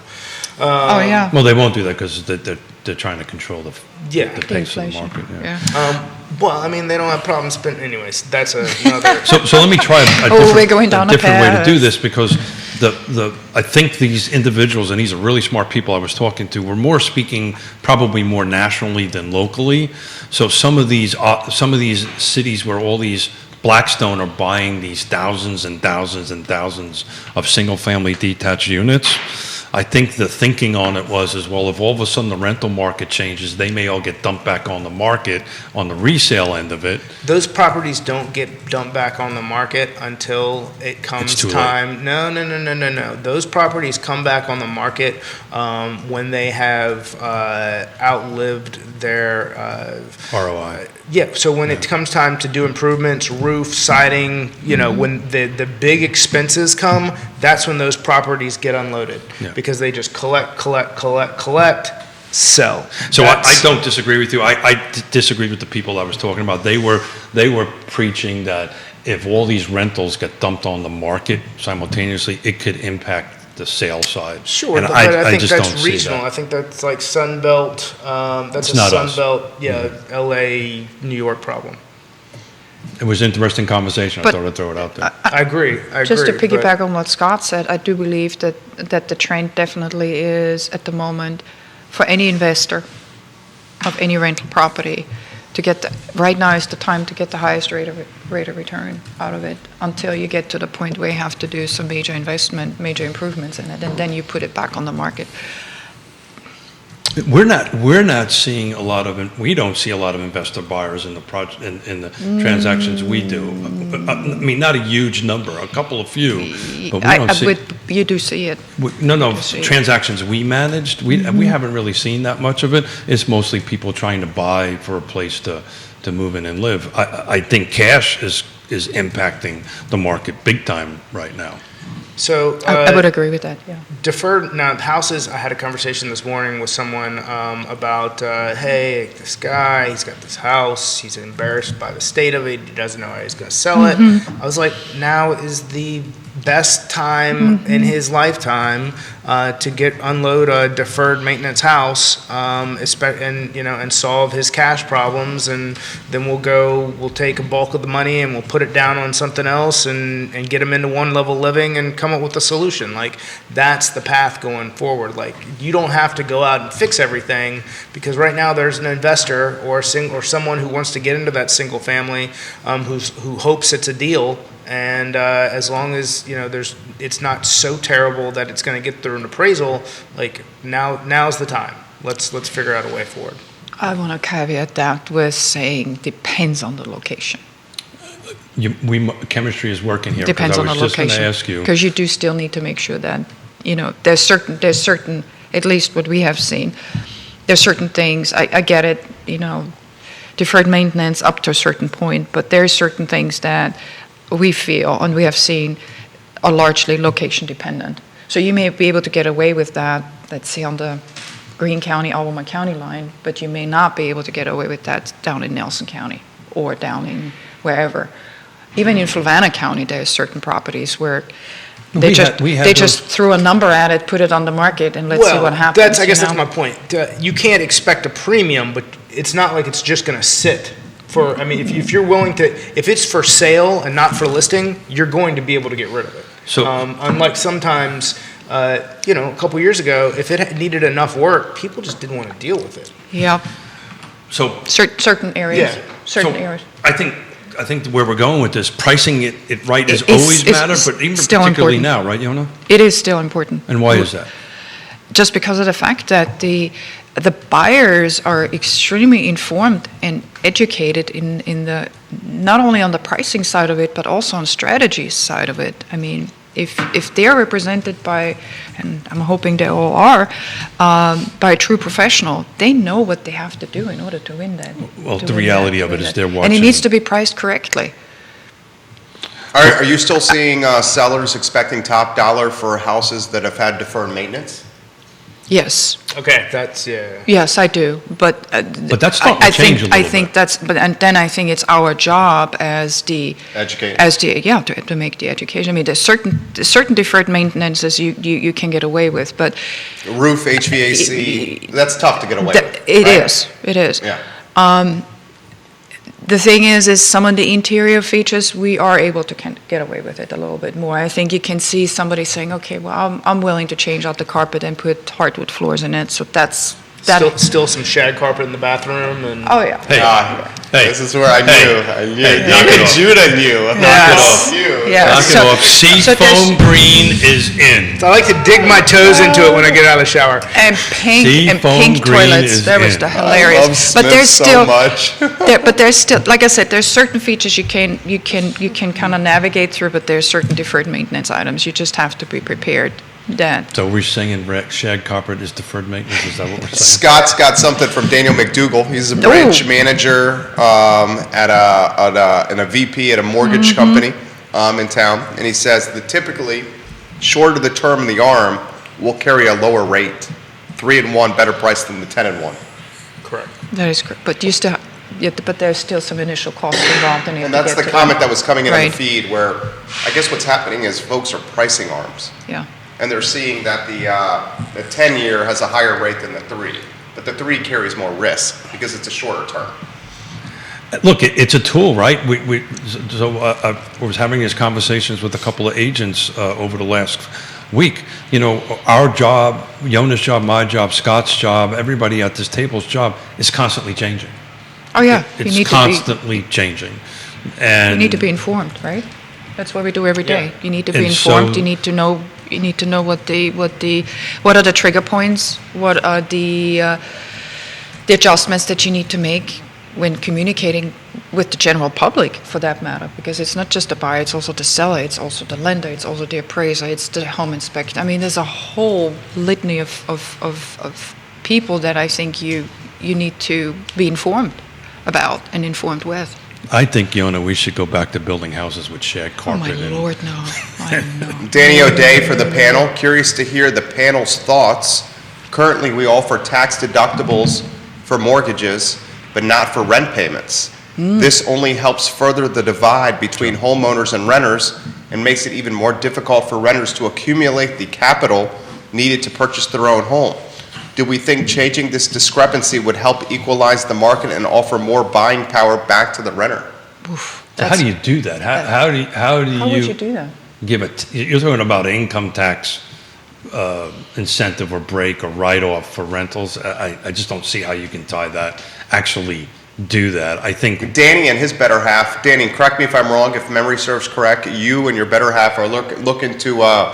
Oh yeah. Well, they won't do that because they're trying to control the Yeah. pace of the Inflation. market. Yeah. Well, I mean, they don't have problems spending. Anyways, that's another. So let me try we're going down a different way to do path. this, because I think these individuals, and these are really smart people I was talking to, were more speaking probably more nationally than locally. So some of these cities where all these Blackstone are buying these thousands and thousands and thousands of single-family detached units, I think the thinking on it was as well, if all of a sudden the rental market changes, they may all get dumped back on the market on the resale end of it. Those properties don't get dumped back on the market until it comes It's too time. No. Those properties come back on the market when they have outlived their ROI. Yeah, so when it comes time to do improvements, roof, siding, when the big expenses come, that's when those properties get unloaded. Yeah. Because they just collect, sell. So I don't disagree with you. I disagree with the people I was talking about. They were preaching that if all these rentals get dumped on the market simultaneously, it could impact the sale side. Sure, And but I think just that's don't see regional. that. I think that's like Sun Belt. That's It's a not Sun us. Belt, LA, New York problem. It was an interesting conversation. I But- thought I'd throw it out there. I agree. Just to but- piggyback on what Scott said, I do believe that the trend definitely is at the moment for any investor of any rental property to right now is the time to get the highest rate of return out of it until you get to the point where you have to do some major investment, major improvements in it, and then you put it back on the market. We're not seeing we don't see a lot of investor buyers in the project, in the transactions we do. I mean, not a huge number, a couple of few, but we don't see. You do see it. No, see. transactions we managed, we haven't really seen that much of it. It's mostly people trying to buy for a place to move in and live. I think cash is impacting the market big time right now. So I would agree with that, yeah. deferred now houses. I had a conversation this morning with someone about hey, this guy, he's got this house, he's embarrassed by the state of it, he doesn't know how he's going to sell it. I was like, now is the best time in his lifetime to unload a deferred maintenance house, and solve his cash problems, and then we'll take a bulk of the money and we'll put it down on something else and get him into one level living and come up with a solution. Like, that's the path going forward. Like, you don't have to go out and fix everything, because right now there's an investor or someone who wants to get into that single family who hopes it's a deal. And as long as it's not so terrible that it's going to get through an appraisal, like now's the time. Let's figure out a way forward. I want to caveat that with saying depends on the location. Chemistry is working here. Depends on the I was just going to location. ask you. Because you do still need to make sure that, there's certain, at least what we have seen, there's certain things, I get it, deferred maintenance up to a certain point, but there's certain things that we feel and we have seen are largely location dependent. So you may be able to get away with that, let's say on the Greene County, Albemarle County line, but you may not be able to get away with that down in Nelson County or down in wherever. Even in Fluvanna County, there's certain properties where they just threw a number at it, put it on the market, and let's see what happens. I guess that's my point. You can't expect a premium, but it's not like it's just going to sit. If you're willing to, if it's for sale and not for listing, you're going to be able to get rid of it. So, unlike sometimes, a couple years ago, if it needed enough work, people just didn't want to deal with it. Yeah. So certain areas. Yeah. Certain areas. I think where we're going with this, pricing it right is always matter, but even particularly important. now, right, Yonna? It is still important. And why is that? Just because of the fact that the buyers are extremely informed and educated in the not only on the pricing side of it, but also on strategy side of it. I mean, if they are represented by, and I'm hoping they all are, by a true professional, they know what they have to do in order to win that. Well, the reality of it is they're watching. And it needs to be priced correctly. Are you still seeing sellers expecting top dollar for houses that have had deferred maintenance? Yes. Okay, that's, yeah. Yes, I do, but that's starting to change a little I think bit. and then I think it's our job as the to make the education. I mean, there's certain deferred maintenances you can get away with, but Roof, HVAC, that's tough to get away with. It is. Yeah. The thing is some of the interior features, we are able to get away with it a little bit more. I think you can see somebody saying, okay, well, I'm willing to change out the carpet and put hardwood floors in it, so that's that. Still some shag carpet in the bathroom and. Oh yeah. Hey, This is where I knew. knock it Even off. Judah knew. Yes. You. Yeah. Knock it off. Seafoam green is in. I like to dig my toes into it when I get out of the shower. And pink Seafoam green toilets. is That was in. the I hilarious. love but Smith there's so still much. but there's still, like I said, there's certain features you can kind of navigate through, but there's certain deferred maintenance items. You just have to be prepared. That So we're saying shag carpet is deferred maintenance? Is that what we're saying? Scott's got something from Daniel McDougal. He's a branch manager and a VP at a mortgage company in town. And he says that typically, shorter the term of the arm, will carry a lower rate. 3-in-1 better price than the 10-in-1. Correct. that is correct. But you still, but there's still some initial costs involved, and you And have to that's the get to comment that was coming in on the Right. feed, where I guess what's happening is folks are pricing arms. Yeah. And they're seeing that the 10-year has a higher rate than the 3. But the 3 carries more risk because it's a shorter term. Look, it's a tool, right? I was having these conversations with a couple of agents over the last week. You know, our job, Yonna's job, my job, Scott's job, everybody at this table's job is constantly changing. Oh yeah. It's constantly changing. And You need to be informed, right? That's what we do every day. Yeah. You need to be And informed. so- You need to know. You need to know what are the trigger points. What are the adjustments that you need to make when communicating with the general public, for that matter, because it's not just the buyer, it's also the seller, it's also the lender, it's also the appraiser, it's the home inspector. I mean, there's a whole litany of people that I think you need to be informed about and informed with. I think, Yonna, we should go back to building houses with shag Oh my carpet. Lord, no. I know. Danny O'Day for the panel. Curious to hear the panel's thoughts. Currently, we offer tax deductibles for mortgages, but not for rent payments. This only helps further the divide between homeowners and renters and makes it even more difficult for renters to accumulate the capital needed to purchase their own home. Do we think changing this discrepancy would help equalize the market and offer more buying power back to the renter? Oof, So how that's- do you do that? How do How would you do that? give it? You're talking about an income tax incentive or break or write-off for rentals. I just don't see how you can tie that, actually do that. I think Danny and his better half, Danny, correct me if I'm wrong, if memory serves correct, you and your better half are looking to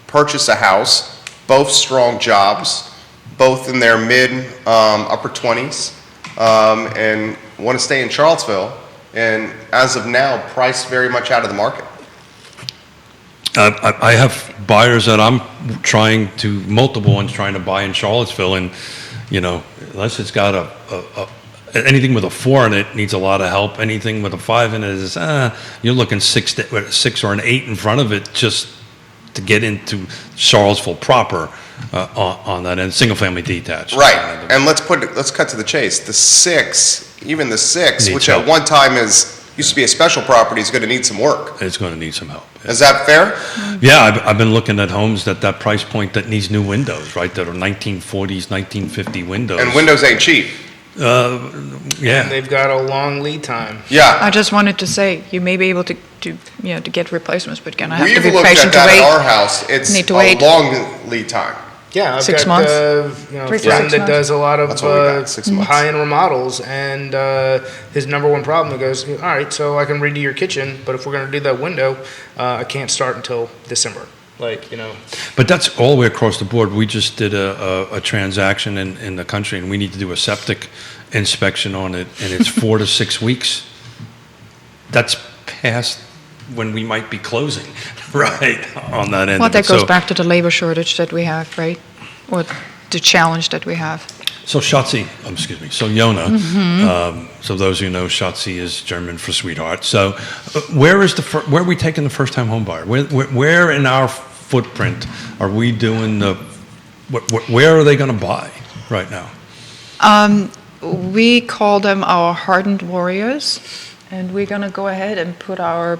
purchase a house, both strong jobs, both in their upper 20s, and want to stay in Charlottesville, and as of now, priced very much out of the market. I have buyers that I'm multiple ones trying to buy in Charlottesville, and, you know, unless it's got anything with a 4 in it needs a lot of help. Anything with a 5 in it is, you're looking 6 or an 8 in front of it just to get into Charlottesville proper on that end, single-family detached. Right, and let's cut to the chase. The 6, even the 6, Needs which help. at one time used to be a special property, is going to need some work. It's going to need some help. Is that fair? Yeah, I've been looking at homes that price point that needs new windows, right, that are 1940s, 1950 windows. And windows ain't cheap. Yeah. They've got a long lead time. Yeah. I just wanted to say, you may be able to get replacements, but you're gonna have to We've be looked at patient to that at our wait. house. It's Need to a wait. long lead time. Yeah, I've 6 got months? a 3 to friend 6 that months? does a lot of That's what we got, 6 months. high-end remodels, and his number one problem, he goes, all right, so I can redo your kitchen, but if we're going to do that window, I can't start until December. Like, you know. But that's all the way across the board. We just did a transaction in the country, and we need to do a septic inspection on it, and it's 4 to 6 weeks. That's past when we might be closing, right, on that end. Well, of that it. goes So- back to the labor shortage that we have, right? Or the challenge that we have. So Schatzi, so Yonna, Mm-hmm. so those who know, Schatzi is German for sweetheart. So where are we taking the first-time home buyer? Where in our footprint are we doing where are they going to buy right now? We call them our hardened warriors, and we're gonna go ahead and put our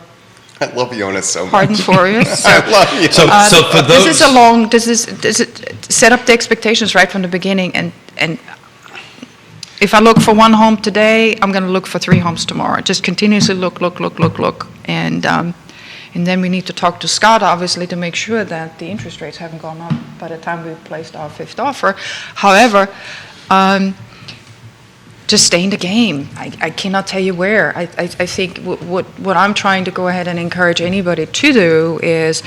I love Yonna so much. hardened warriors. So, I love you. So for those, this is set up the expectations right from the beginning, and if I look for one home today, I'm gonna look for 3 homes tomorrow. Just continuously look, and then we need to talk to Scott, obviously, to make sure that the interest rates haven't gone up by the time we placed our 5th offer. However, Just stay in the game. I cannot tell you where. I think what I'm trying to go ahead and encourage anybody to do is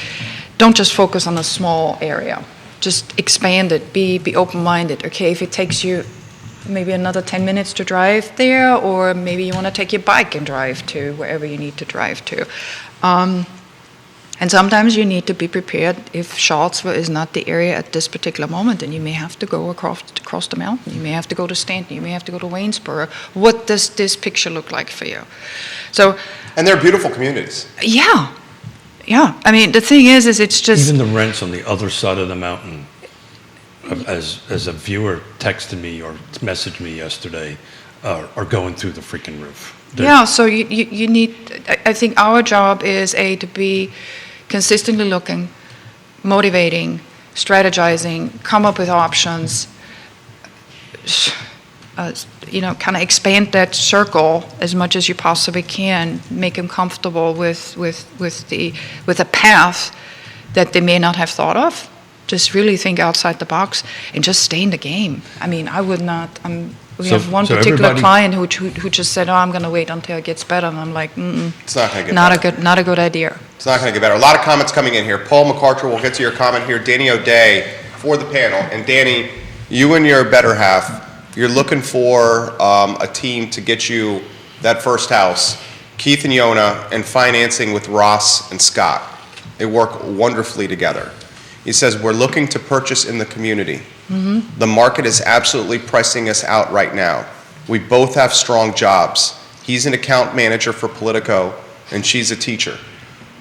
don't just focus on a small area. Just expand it. Be open-minded. Okay, if it takes you maybe another 10 minutes to drive there, or maybe you want to take your bike and drive to wherever you need to drive to. And sometimes you need to be prepared if Charlottesville is not the area at this particular moment, and you may have to go across the mountain. You may have to go to Stanton. You may have to go to Waynesboro. What does this picture look like for you? And they're beautiful communities. Yeah. I mean, the thing is it's just... Even the rents on the other side of the mountain, as a viewer texted me or messaged me yesterday, are going through the freaking roof. So you need... I think our job is, to be consistently looking, motivating, strategizing, come up with options, kind of expand that circle as much as you possibly can, make them comfortable with a path that they may not have thought of. Just really think outside the box and just stay in the game. I mean, I would not. We have one particular client who just said, "Oh, I'm going to wait until it gets better," and I'm like, It's not going to get better. Not a good idea. It's not going to get better. A lot of comments coming in here. Paul McCarter, we'll get to your comment here. Danny O'Day for the panel. And Danny, you and your better half, you're looking for a team to get you that first house. Keith and Yonna, and financing with Ross and Scott. They work wonderfully together. He says, we're looking to purchase in the community. Mm-hmm. The market is absolutely pricing us out right now. We both have strong jobs. He's an account manager for Politico, and she's a teacher.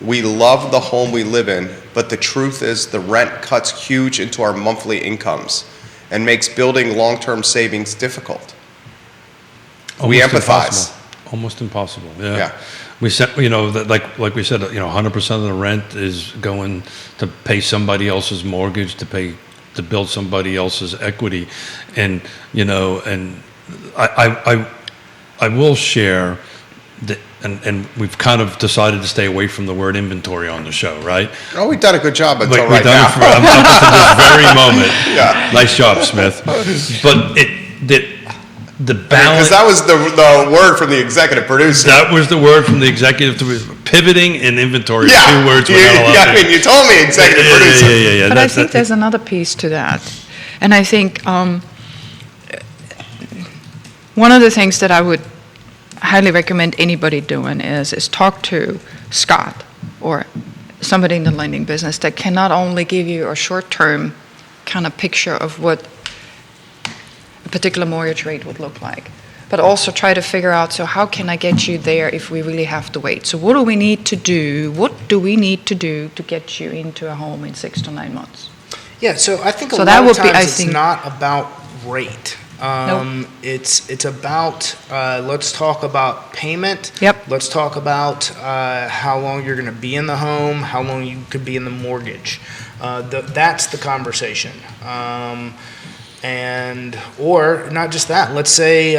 We love the home we live in, but the truth is the rent cuts huge into our monthly incomes and makes building long-term savings difficult. We empathize. Almost impossible. Yeah. We said, like we said, 100% of the rent is going to pay somebody else's mortgage, to build somebody else's equity, and I will share that, and we've kind of decided to stay away from the word inventory on the show, right? Oh, we've done a good job until right now. We've done it up to this very moment. Yeah. Nice job, Smith. But the balance. Because that was the word from the executive producer. That was the word from the executive pivoting and inventory. Yeah. 2 words. You told me executive producer. Yeah. But I think there's another piece to that. And I think one of the things that I would highly recommend anybody doing is talk to Scott or somebody in the lending business that can not only give you a short-term kind of picture of what a particular mortgage rate would look like, but also try to figure out, so how can I get you there if we really have to wait? So what do we need to do? What do we need to do to get you into a home in 6 to 9 months? Yeah, so I think a So lot that of would be, times I it's think- not about rate. Nope. It's about, let's talk about payment. Yep. Let's talk about how long you're going to be in the home, how long you could be in the mortgage. That's the conversation. Or not just that. Let's say,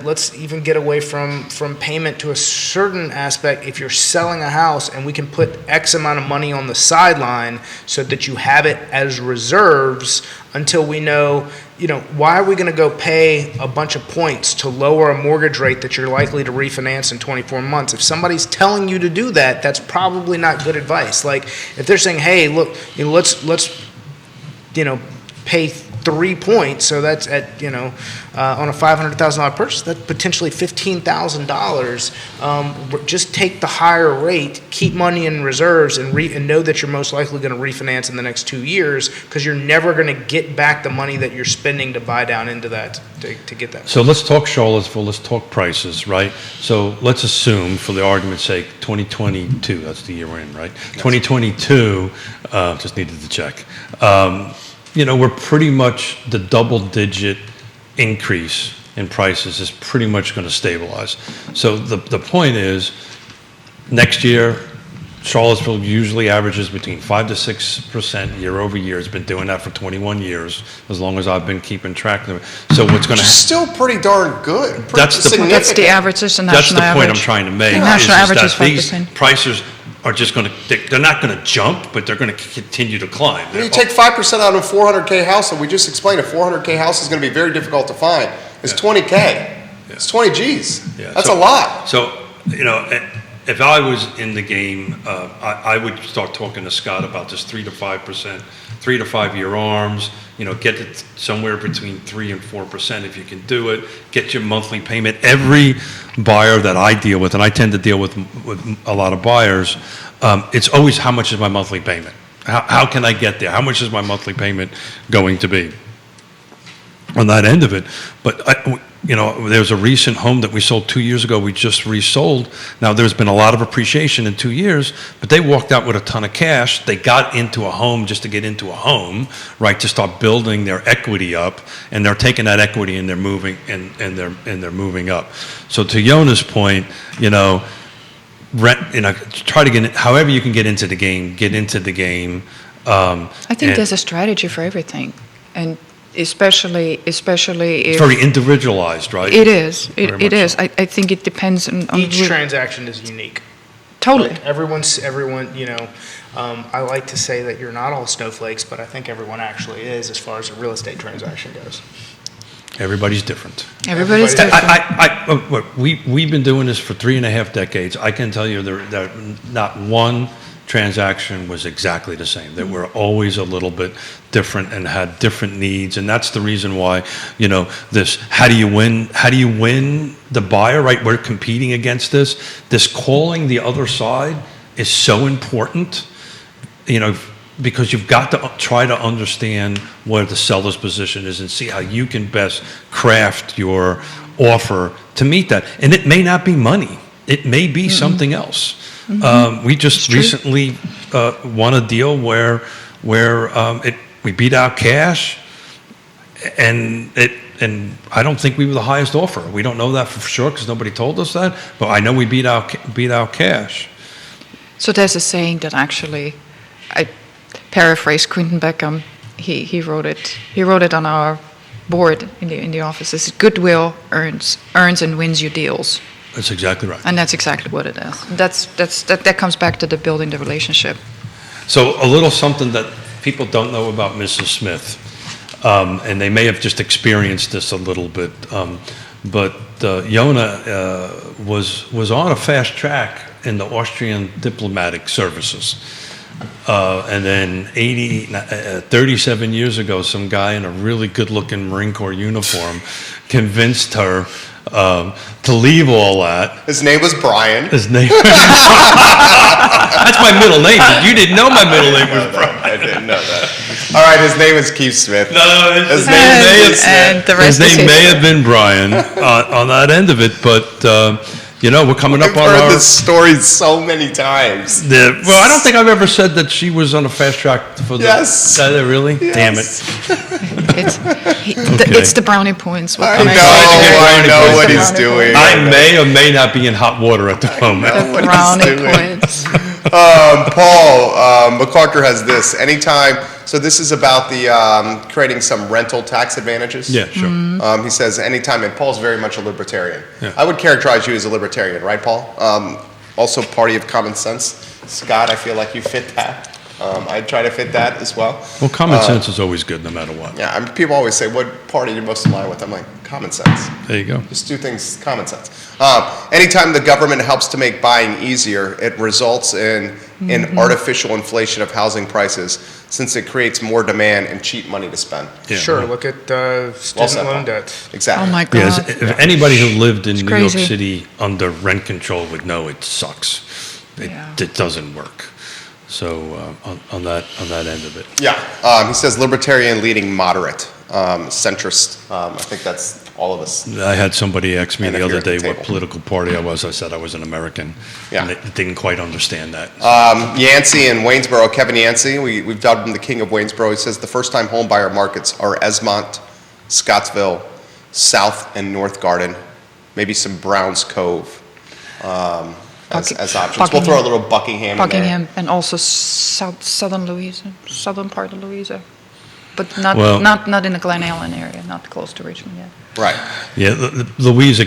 let's even get away from payment to a certain aspect. If you're selling a house and we can put X amount of money on the sideline so that you have it as reserves until we know, why are we going to go pay a bunch of points to lower a mortgage rate that you're likely to refinance in 24 months? If somebody's telling you to do that, that's probably not good advice. Like if they're saying, hey, look, let's pay 3 points, so that's at on a $500,000 purchase, that's potentially $15,000. Just take the higher rate, keep money in reserves, and know that you're most likely going to refinance in the next 2 years, because you're never going to get back the money that you're spending to buy down into that to get that. So let's talk Charlottesville. Let's talk prices, right? So let's assume, for the argument's sake, 2022. That's the year we're in, right? Yes. 2022. Just needed to check. We're pretty much the double-digit increase in prices is pretty much going to stabilize. So the point is, next year, Charlottesville usually averages between 5 to 6% year over year. It's been doing that for 21 years, as long as I've been keeping track of it. So what's going to Still pretty darn good. That's the average. That's the national average. That's the point I'm trying to make. The national average is that these 5%. prices, are just going to, they're not going to jump, but they're going to continue to climb. When you take 5% out of a 400K house, and we just explained a 400K house is going to be very difficult to find. It's 20K. It's 20 G's. Yeah. That's a lot. So, if I was in the game, I would start talking to Scott about this 3 to 5%, 3 to 5 year arms, get it somewhere between 3 and 4% if you can do it, get your monthly payment. Every buyer that I deal with, and I tend to deal with a lot of buyers, it's always how much is my monthly payment? How can I get there? How much is my monthly payment going to be on that end of it? But there's a recent home that we sold 2 years ago. We just resold. Now, there's been a lot of appreciation in 2 years, but they walked out with a ton of cash. They got into a home just to get into a home, right, to start building their equity up, and they're taking that equity and they're moving and they're moving up. So to Yonna's point, try to get however you can get into the game. Get into the game. I think there's a strategy for everything, and especially if it's very individualized, right? It is. Very It much is. so. I think it depends on Each transaction is unique. Totally. Like everyone, I like to say that you're not all snowflakes, but I think everyone actually is as far as a real estate transaction goes. Everybody's different. Everybody's different. Look, we've been doing this for 3.5 decades. I can tell you that not one transaction was exactly the same. That we're always a little bit different and had different needs, and that's the reason why this. How do you win? How do you win the buyer? Right? We're competing against this. This calling the other side is so important. Because you've got to try to understand where the seller's position is and see how you can best craft your offer to meet that. And it may not be money. It may be something else. We just recently won a deal where we beat out cash, and I don't think we were the highest offer. We don't know that for sure because nobody told us that. But I know we beat out cash. So there's a saying that actually, I paraphrase Quentin Beckham. He wrote it. He wrote it on our board in the office. It's goodwill earns and wins you deals. That's exactly right. And that's exactly what it is. That comes back to the building the relationship. So a little something that people don't know about Mrs. Smith, and they may have just experienced this a little bit, but Yonna was on a fast track in the Austrian diplomatic services. And then 37 years ago, some guy in a really good-looking Marine Corps uniform convinced her to leave all that. His name was Brian. His name. That's my middle name, but you didn't know my middle name was Brian. I didn't know that. All right, his name is Keith Smith. No, his name may have been Brian on that end of it, but we're coming up on I've heard our. this story so many times. Well, I don't think I've ever said that she was on a fast track for the. Yes. Really? Yes. Damn it. It's the brownie points. I know what he's doing. I may or may not be in hot water at the moment. The brownie points. Paul McCarter has this. Anytime, so this is about the creating some rental tax advantages. Yeah, sure. He says anytime, and Paul's very much a libertarian. Yeah. I would characterize you as a libertarian, right, Paul? Also party of common sense. Scott, I feel like you fit that. I try to fit that as well. Well, common sense is always good no matter what. Yeah, people always say, what party do you most align with? I'm like, common sense. There you go. Just do things common sense. Anytime the government helps to make buying easier, it results in an artificial inflation of housing prices since it creates more demand and cheap money to spend. Yeah. Sure, look at student loan debt. Exactly. Oh my Yes, God. if anybody who lived in New York crazy. City under rent control would know it sucks. It doesn't work. So on that end of it. Yeah, he says libertarian leading moderate, centrist. I think that's all of us. I had somebody ask me And the if other you're at the day what table. political party I was. I said I was an American. Yeah. And they didn't quite understand that. Yancey in Waynesboro, Kevin Yancey, we've dubbed him the king of Waynesboro. He says the first-time home buyer markets are Esmont, Scottsville, South and North Garden, maybe some Browns Cove as options. We'll throw a little Buckingham in there. Buckingham and also southern part of Louisa, but not in the Glen Ellen area, not close to Richmond yet. Right. Yeah, Louisa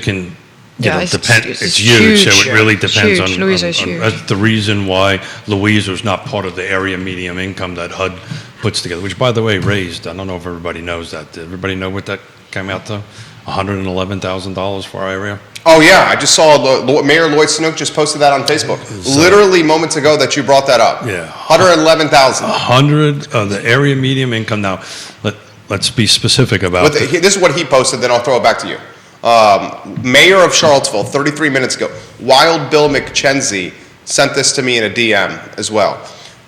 Yeah, it's huge, so it really depends huge. on. Louisa is huge. That's the reason why Louisa is not part of the area medium income that HUD puts together, which, by the way, raised, I don't know if everybody knows that. Did everybody know what that came out to? $111,000 for our area? Oh, yeah, I just saw Mayor Lloyd Snook just posted that on Facebook. Literally moments ago that you brought that up. Yeah. 111,000. 100 of the area medium income. Now, let's be specific about it. This is what he posted, then I'll throw it back to you. Mayor of Charlottesville, 33 minutes ago. Wild Bill McKenzie sent this to me in a DM as well.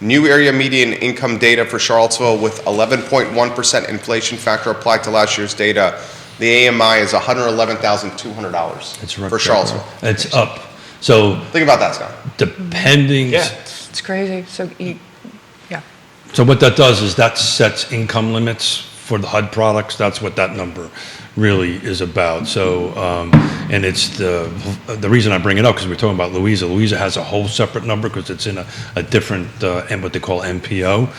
New area median income data for Charlottesville with 11.1% inflation factor applied to last year's data. The AMI is $111,200 It's for Charlottesville. It's up. So Think about that, Scott. depending. Yeah. It's crazy. So what that does is that sets income limits for the HUD products. That's what that number really is about. So, and it's the reason I bring it up because we're talking about Louisa. Louisa has a whole separate number because it's in a different, and what they call MPO.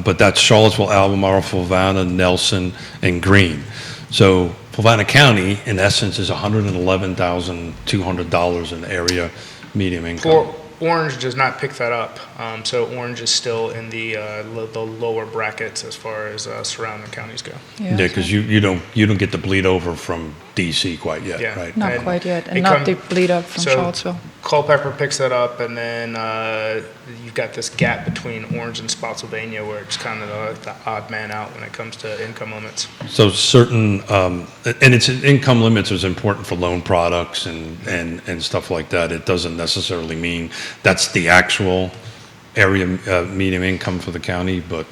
But that's Charlottesville, Albemarle, Fluvanna, Nelson, and Greene. So Fluvanna County, in essence, is $111,200 in area medium income. Orange does not pick that up, so Orange is still in the lower brackets as far as surrounding counties go. Yeah, because you don't get the bleed over from DC quite yet, Yeah. right? Not And quite yet, and it not come- the bleed up from so- Charlottesville. Culpeper picks that up, and then you've got this gap between Orange and Spotsylvania where it's kind of the odd man out when it comes to income limits. So certain, and it's income limits is important for loan products and stuff like that. It doesn't necessarily mean that's the actual area median income for the county, but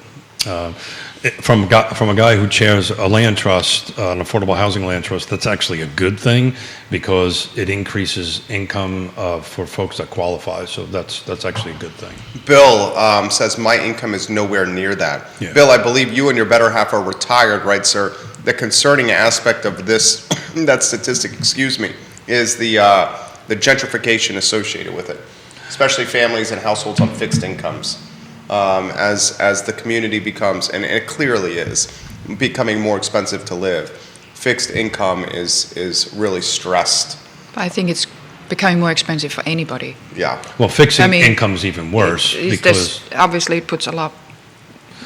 from a guy who chairs a land trust, an affordable housing land trust, that's actually a good thing because it increases income for folks that qualify. So that's actually a good thing. Bill says, my income is nowhere near that. Yeah. Bill, I believe you and your better half are retired, right, sir? The concerning aspect of this, that statistic, is the gentrification associated with it, especially families and households on fixed incomes. As the community becomes, and it clearly is, becoming more expensive to live, fixed income is really stressed. I think it's becoming more expensive for anybody. Yeah. Well, fixing I mean, income's even worse because. Obviously it puts a lot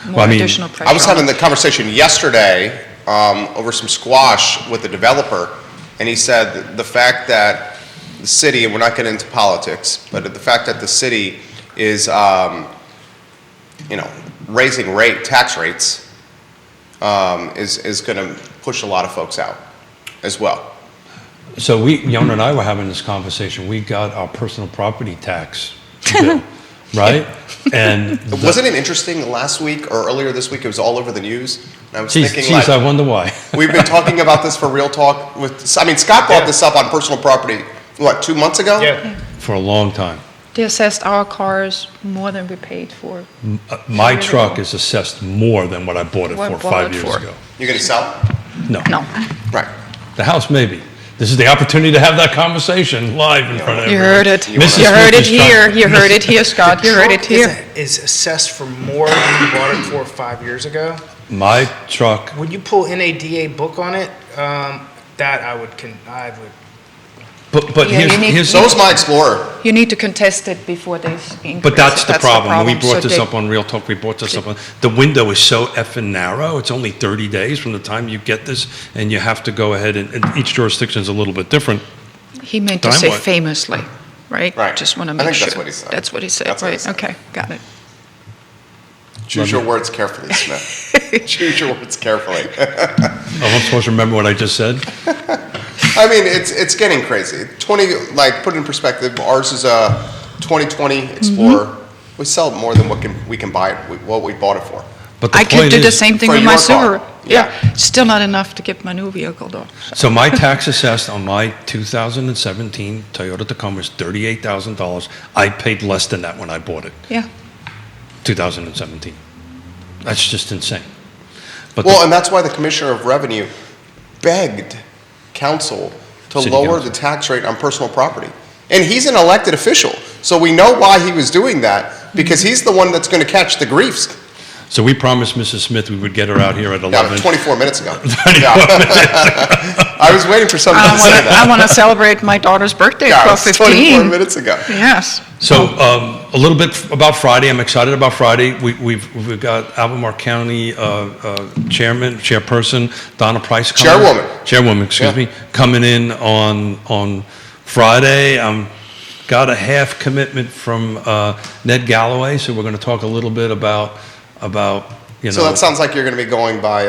more Well, I mean, additional pressure I was having on the conversation yesterday over some squash with the developer, and he said the fact that the city, and we're not getting into politics, but the fact that the city is, raising tax rates is going to push a lot of folks out as well. So Yonna and I were having this conversation. We got our personal property tax bill, right? And Wasn't it interesting last week or earlier this week? It was all over the news. And I was thinking, I wonder why. we've been talking about this for Real Talk Scott brought this up on personal property, 2 months ago? Yeah. For a long time. They assessed our cars more than we paid for. My Really? truck is assessed more than what I bought it What for bought 5 it years for? ago. You're going to sell? No. No, Right. The house, maybe. This is the opportunity to have that conversation live in front of you everyone. heard it. Mrs. You heard Smith it is here. trying- You heard it here, Scott. You heard it here. Is assessed for more than you bought it for 5 years ago. My truck, When you pull NADA book on it, that I would. but Yeah, you need- here's So is my Explorer. You need to contest it before they increase. But that's the problem. When we brought So this they- up on Real Talk, we brought this up on, the window is so effing narrow. It's only 30 days from the time you get this, and you have to go ahead, and each jurisdiction is a little bit different. He meant to Time say what? famously, right? Right. Just want to I make think sure. that's what he said. That's what he said, That's what he right? said. Okay, got it. Choose your words carefully, Smith. Choose your words carefully. I'm supposed to remember what I just said? I mean, it's getting crazy. Put it in perspective, ours is a 2020 Explorer. We sell more than we can buy it, what we bought it for. But the I could point do the is- same thing for with my your car. Subaru. Yeah. Still not enough to get my new vehicle though. So my tax assessed on my 2017 Toyota Tacoma is $38,000. I paid less than that when I bought it, Yeah. 2017. That's just insane. But Well, and that's why the Commissioner of Revenue begged council to City lower council. the tax rate on personal property. And he's an elected official, so we know why he was doing that, because he's the one that's going to catch the griefs. So we promised Mrs. Smith we would get her out here at 11. Yeah, 24 minutes ago. Yeah. I was waiting for someone to say that. I want to celebrate my daughter's birthday Yeah, at it was 12:15. 24 minutes ago. Yes. So a little bit about Friday. I'm excited about Friday. We've got Albemarle County chairperson Donna Price coming. Chairwoman, excuse me, coming in on Friday. Got a half commitment from Ned Galloway, so we're going to talk a little bit about So that sounds like you're going to be going by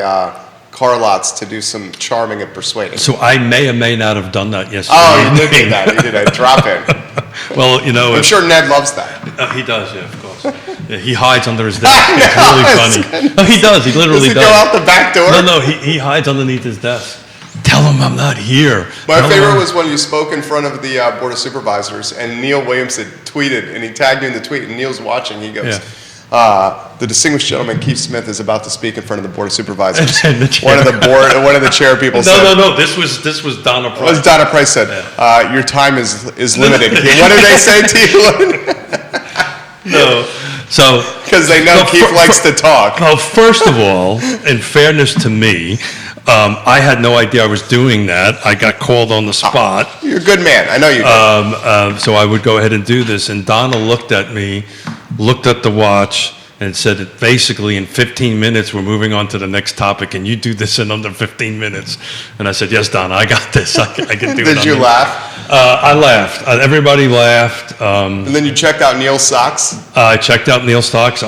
car lots to do some charming and persuading. So I may or may not have done that yesterday. Oh, you did do that. You did a drop in. Well, I'm sure Ned loves that. He does, yeah, of course. Yeah, he hides under his desk. It's really funny. No, he does. He literally does. Does he go out the back door? No, he hides underneath his desk. Tell him I'm not here. My favorite was when you spoke in front of the Board of Supervisors, and Neil Williamson tweeted, and he tagged you in the tweet, and Neil's watching. He goes, the distinguished gentleman Keith Smith is about to speak in front of the Board of Supervisors. And one of the chair people said. No. This was Donna Price. What Donna Price said? Your time is limited. What did they say to you? No. So because they know Keith likes to talk. Well, first of all, in fairness to me, I had no idea I was doing that. I got called on the spot. You're a good man. I know you did. So I would go ahead and do this. And Donna looked at me, looked at the watch, and said that basically in 15 minutes we're moving on to the next topic, and you do this in under 15 minutes. And I said, yes, Donna, I got this. I can do it. Did you laugh? I laughed. Everybody laughed. And then you checked out Neil's socks? I checked out Neil's socks.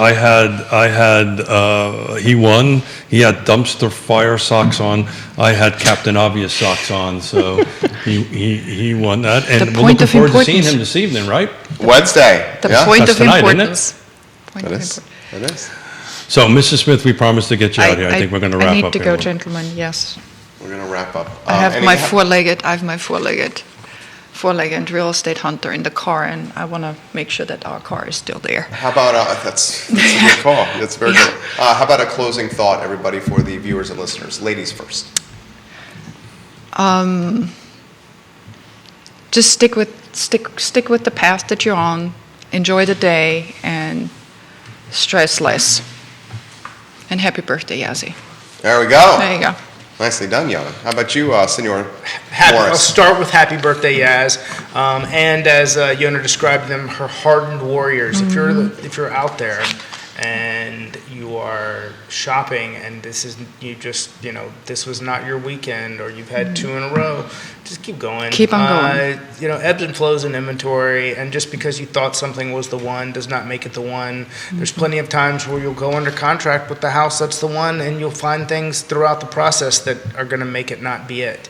He won. He had dumpster fire socks on. I had Captain Obvious socks on, so he won that. And we're looking forward to seeing him this evening, right? Wednesday. The point of importance. It is. So, Mrs. Smith, we promised to get you out here. I think we're going to wrap up. I need to here. go, gentlemen. Yes. We're going to wrap up. I have my four-legged real estate hunter in the car, and I want to make sure that our car is still there. How about that's a good call. That's very good. How about a closing thought, everybody, for the viewers and listeners? Ladies first. Just stick with the path that you're on. Enjoy the day and stress less. And happy birthday, Yazzie. There we go. There you go. Nicely done, Yonna. How about you, Senor Morris? I'll start with happy birthday, Yaz. And as Yonna described them, her hardened warriors. Mm-hmm. If you're out there and you are shopping and this was not your weekend, or you've had two in a row, just keep going. Keep on going. Ebbs and flows in inventory, and just because you thought something was the one does not make it the one. There's plenty of times where you'll go under contract with the house that's the one, and you'll find things throughout the process that are going to make it not be it.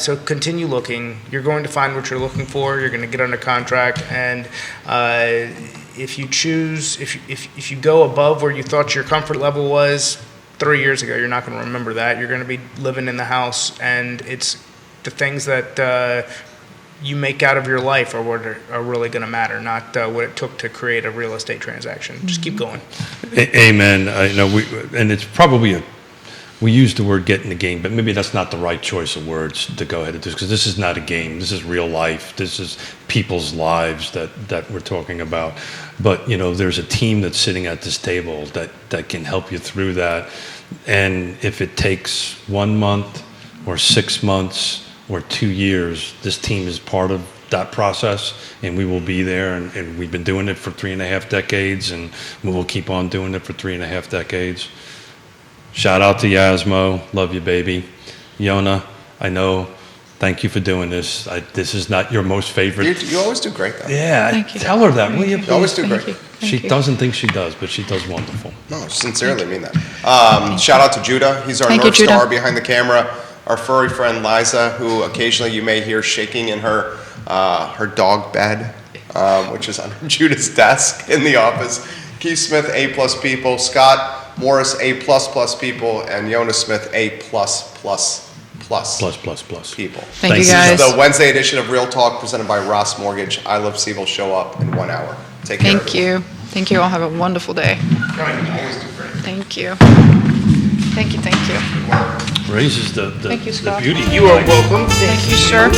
So continue looking. You're going to find what you're looking for. You're going to get under contract, and if you choose, if you go above where you thought your comfort level was 3 years ago, you're not going to remember that. You're going to be living in the house, and it's the things that you make out of your life are what are really going to matter, not what it took to create a real estate transaction. Just keep going. Amen. And it's probably we use the word get in the game, but maybe that's not the right choice of words to go ahead and do, because this is not a game. This is real life. This is people's lives that we're talking about. But, there's a team that's sitting at this table that can help you through that. And if it takes 1 month or 6 months or 2 years, this team is part of that process, and we will be there. And we've been doing it for 3.5 decades, and we will keep on doing it for 3.5 decades. Shout out to Yasmo. Love you, baby. Yonna, I know. Thank you for doing this. This is not your most favorite. You always do great, though. Yeah, Thank you. Tell her that, will you? You always do great. She doesn't think she does, but she does wonderful. No, I sincerely mean that. Shout out to Judah. He's our North Star behind the camera. Our furry friend Liza, who occasionally you may hear shaking in her dog bed, which is under Judah's desk in the office. Keith Smith, A+ people. Scott Morris, A++ people, and Yonna Smith, A+++ people. Thank you, guys. This is the Wednesday edition of Real Talk presented by Ross Mortgage. I Love Seville. Show up in 1 hour. Take care. Thank you. Thank you all. Have a wonderful day. Always do great. Thank you. Thank you. Raises the Thank you, Scott. beauty. You are welcome. Thank you, sir.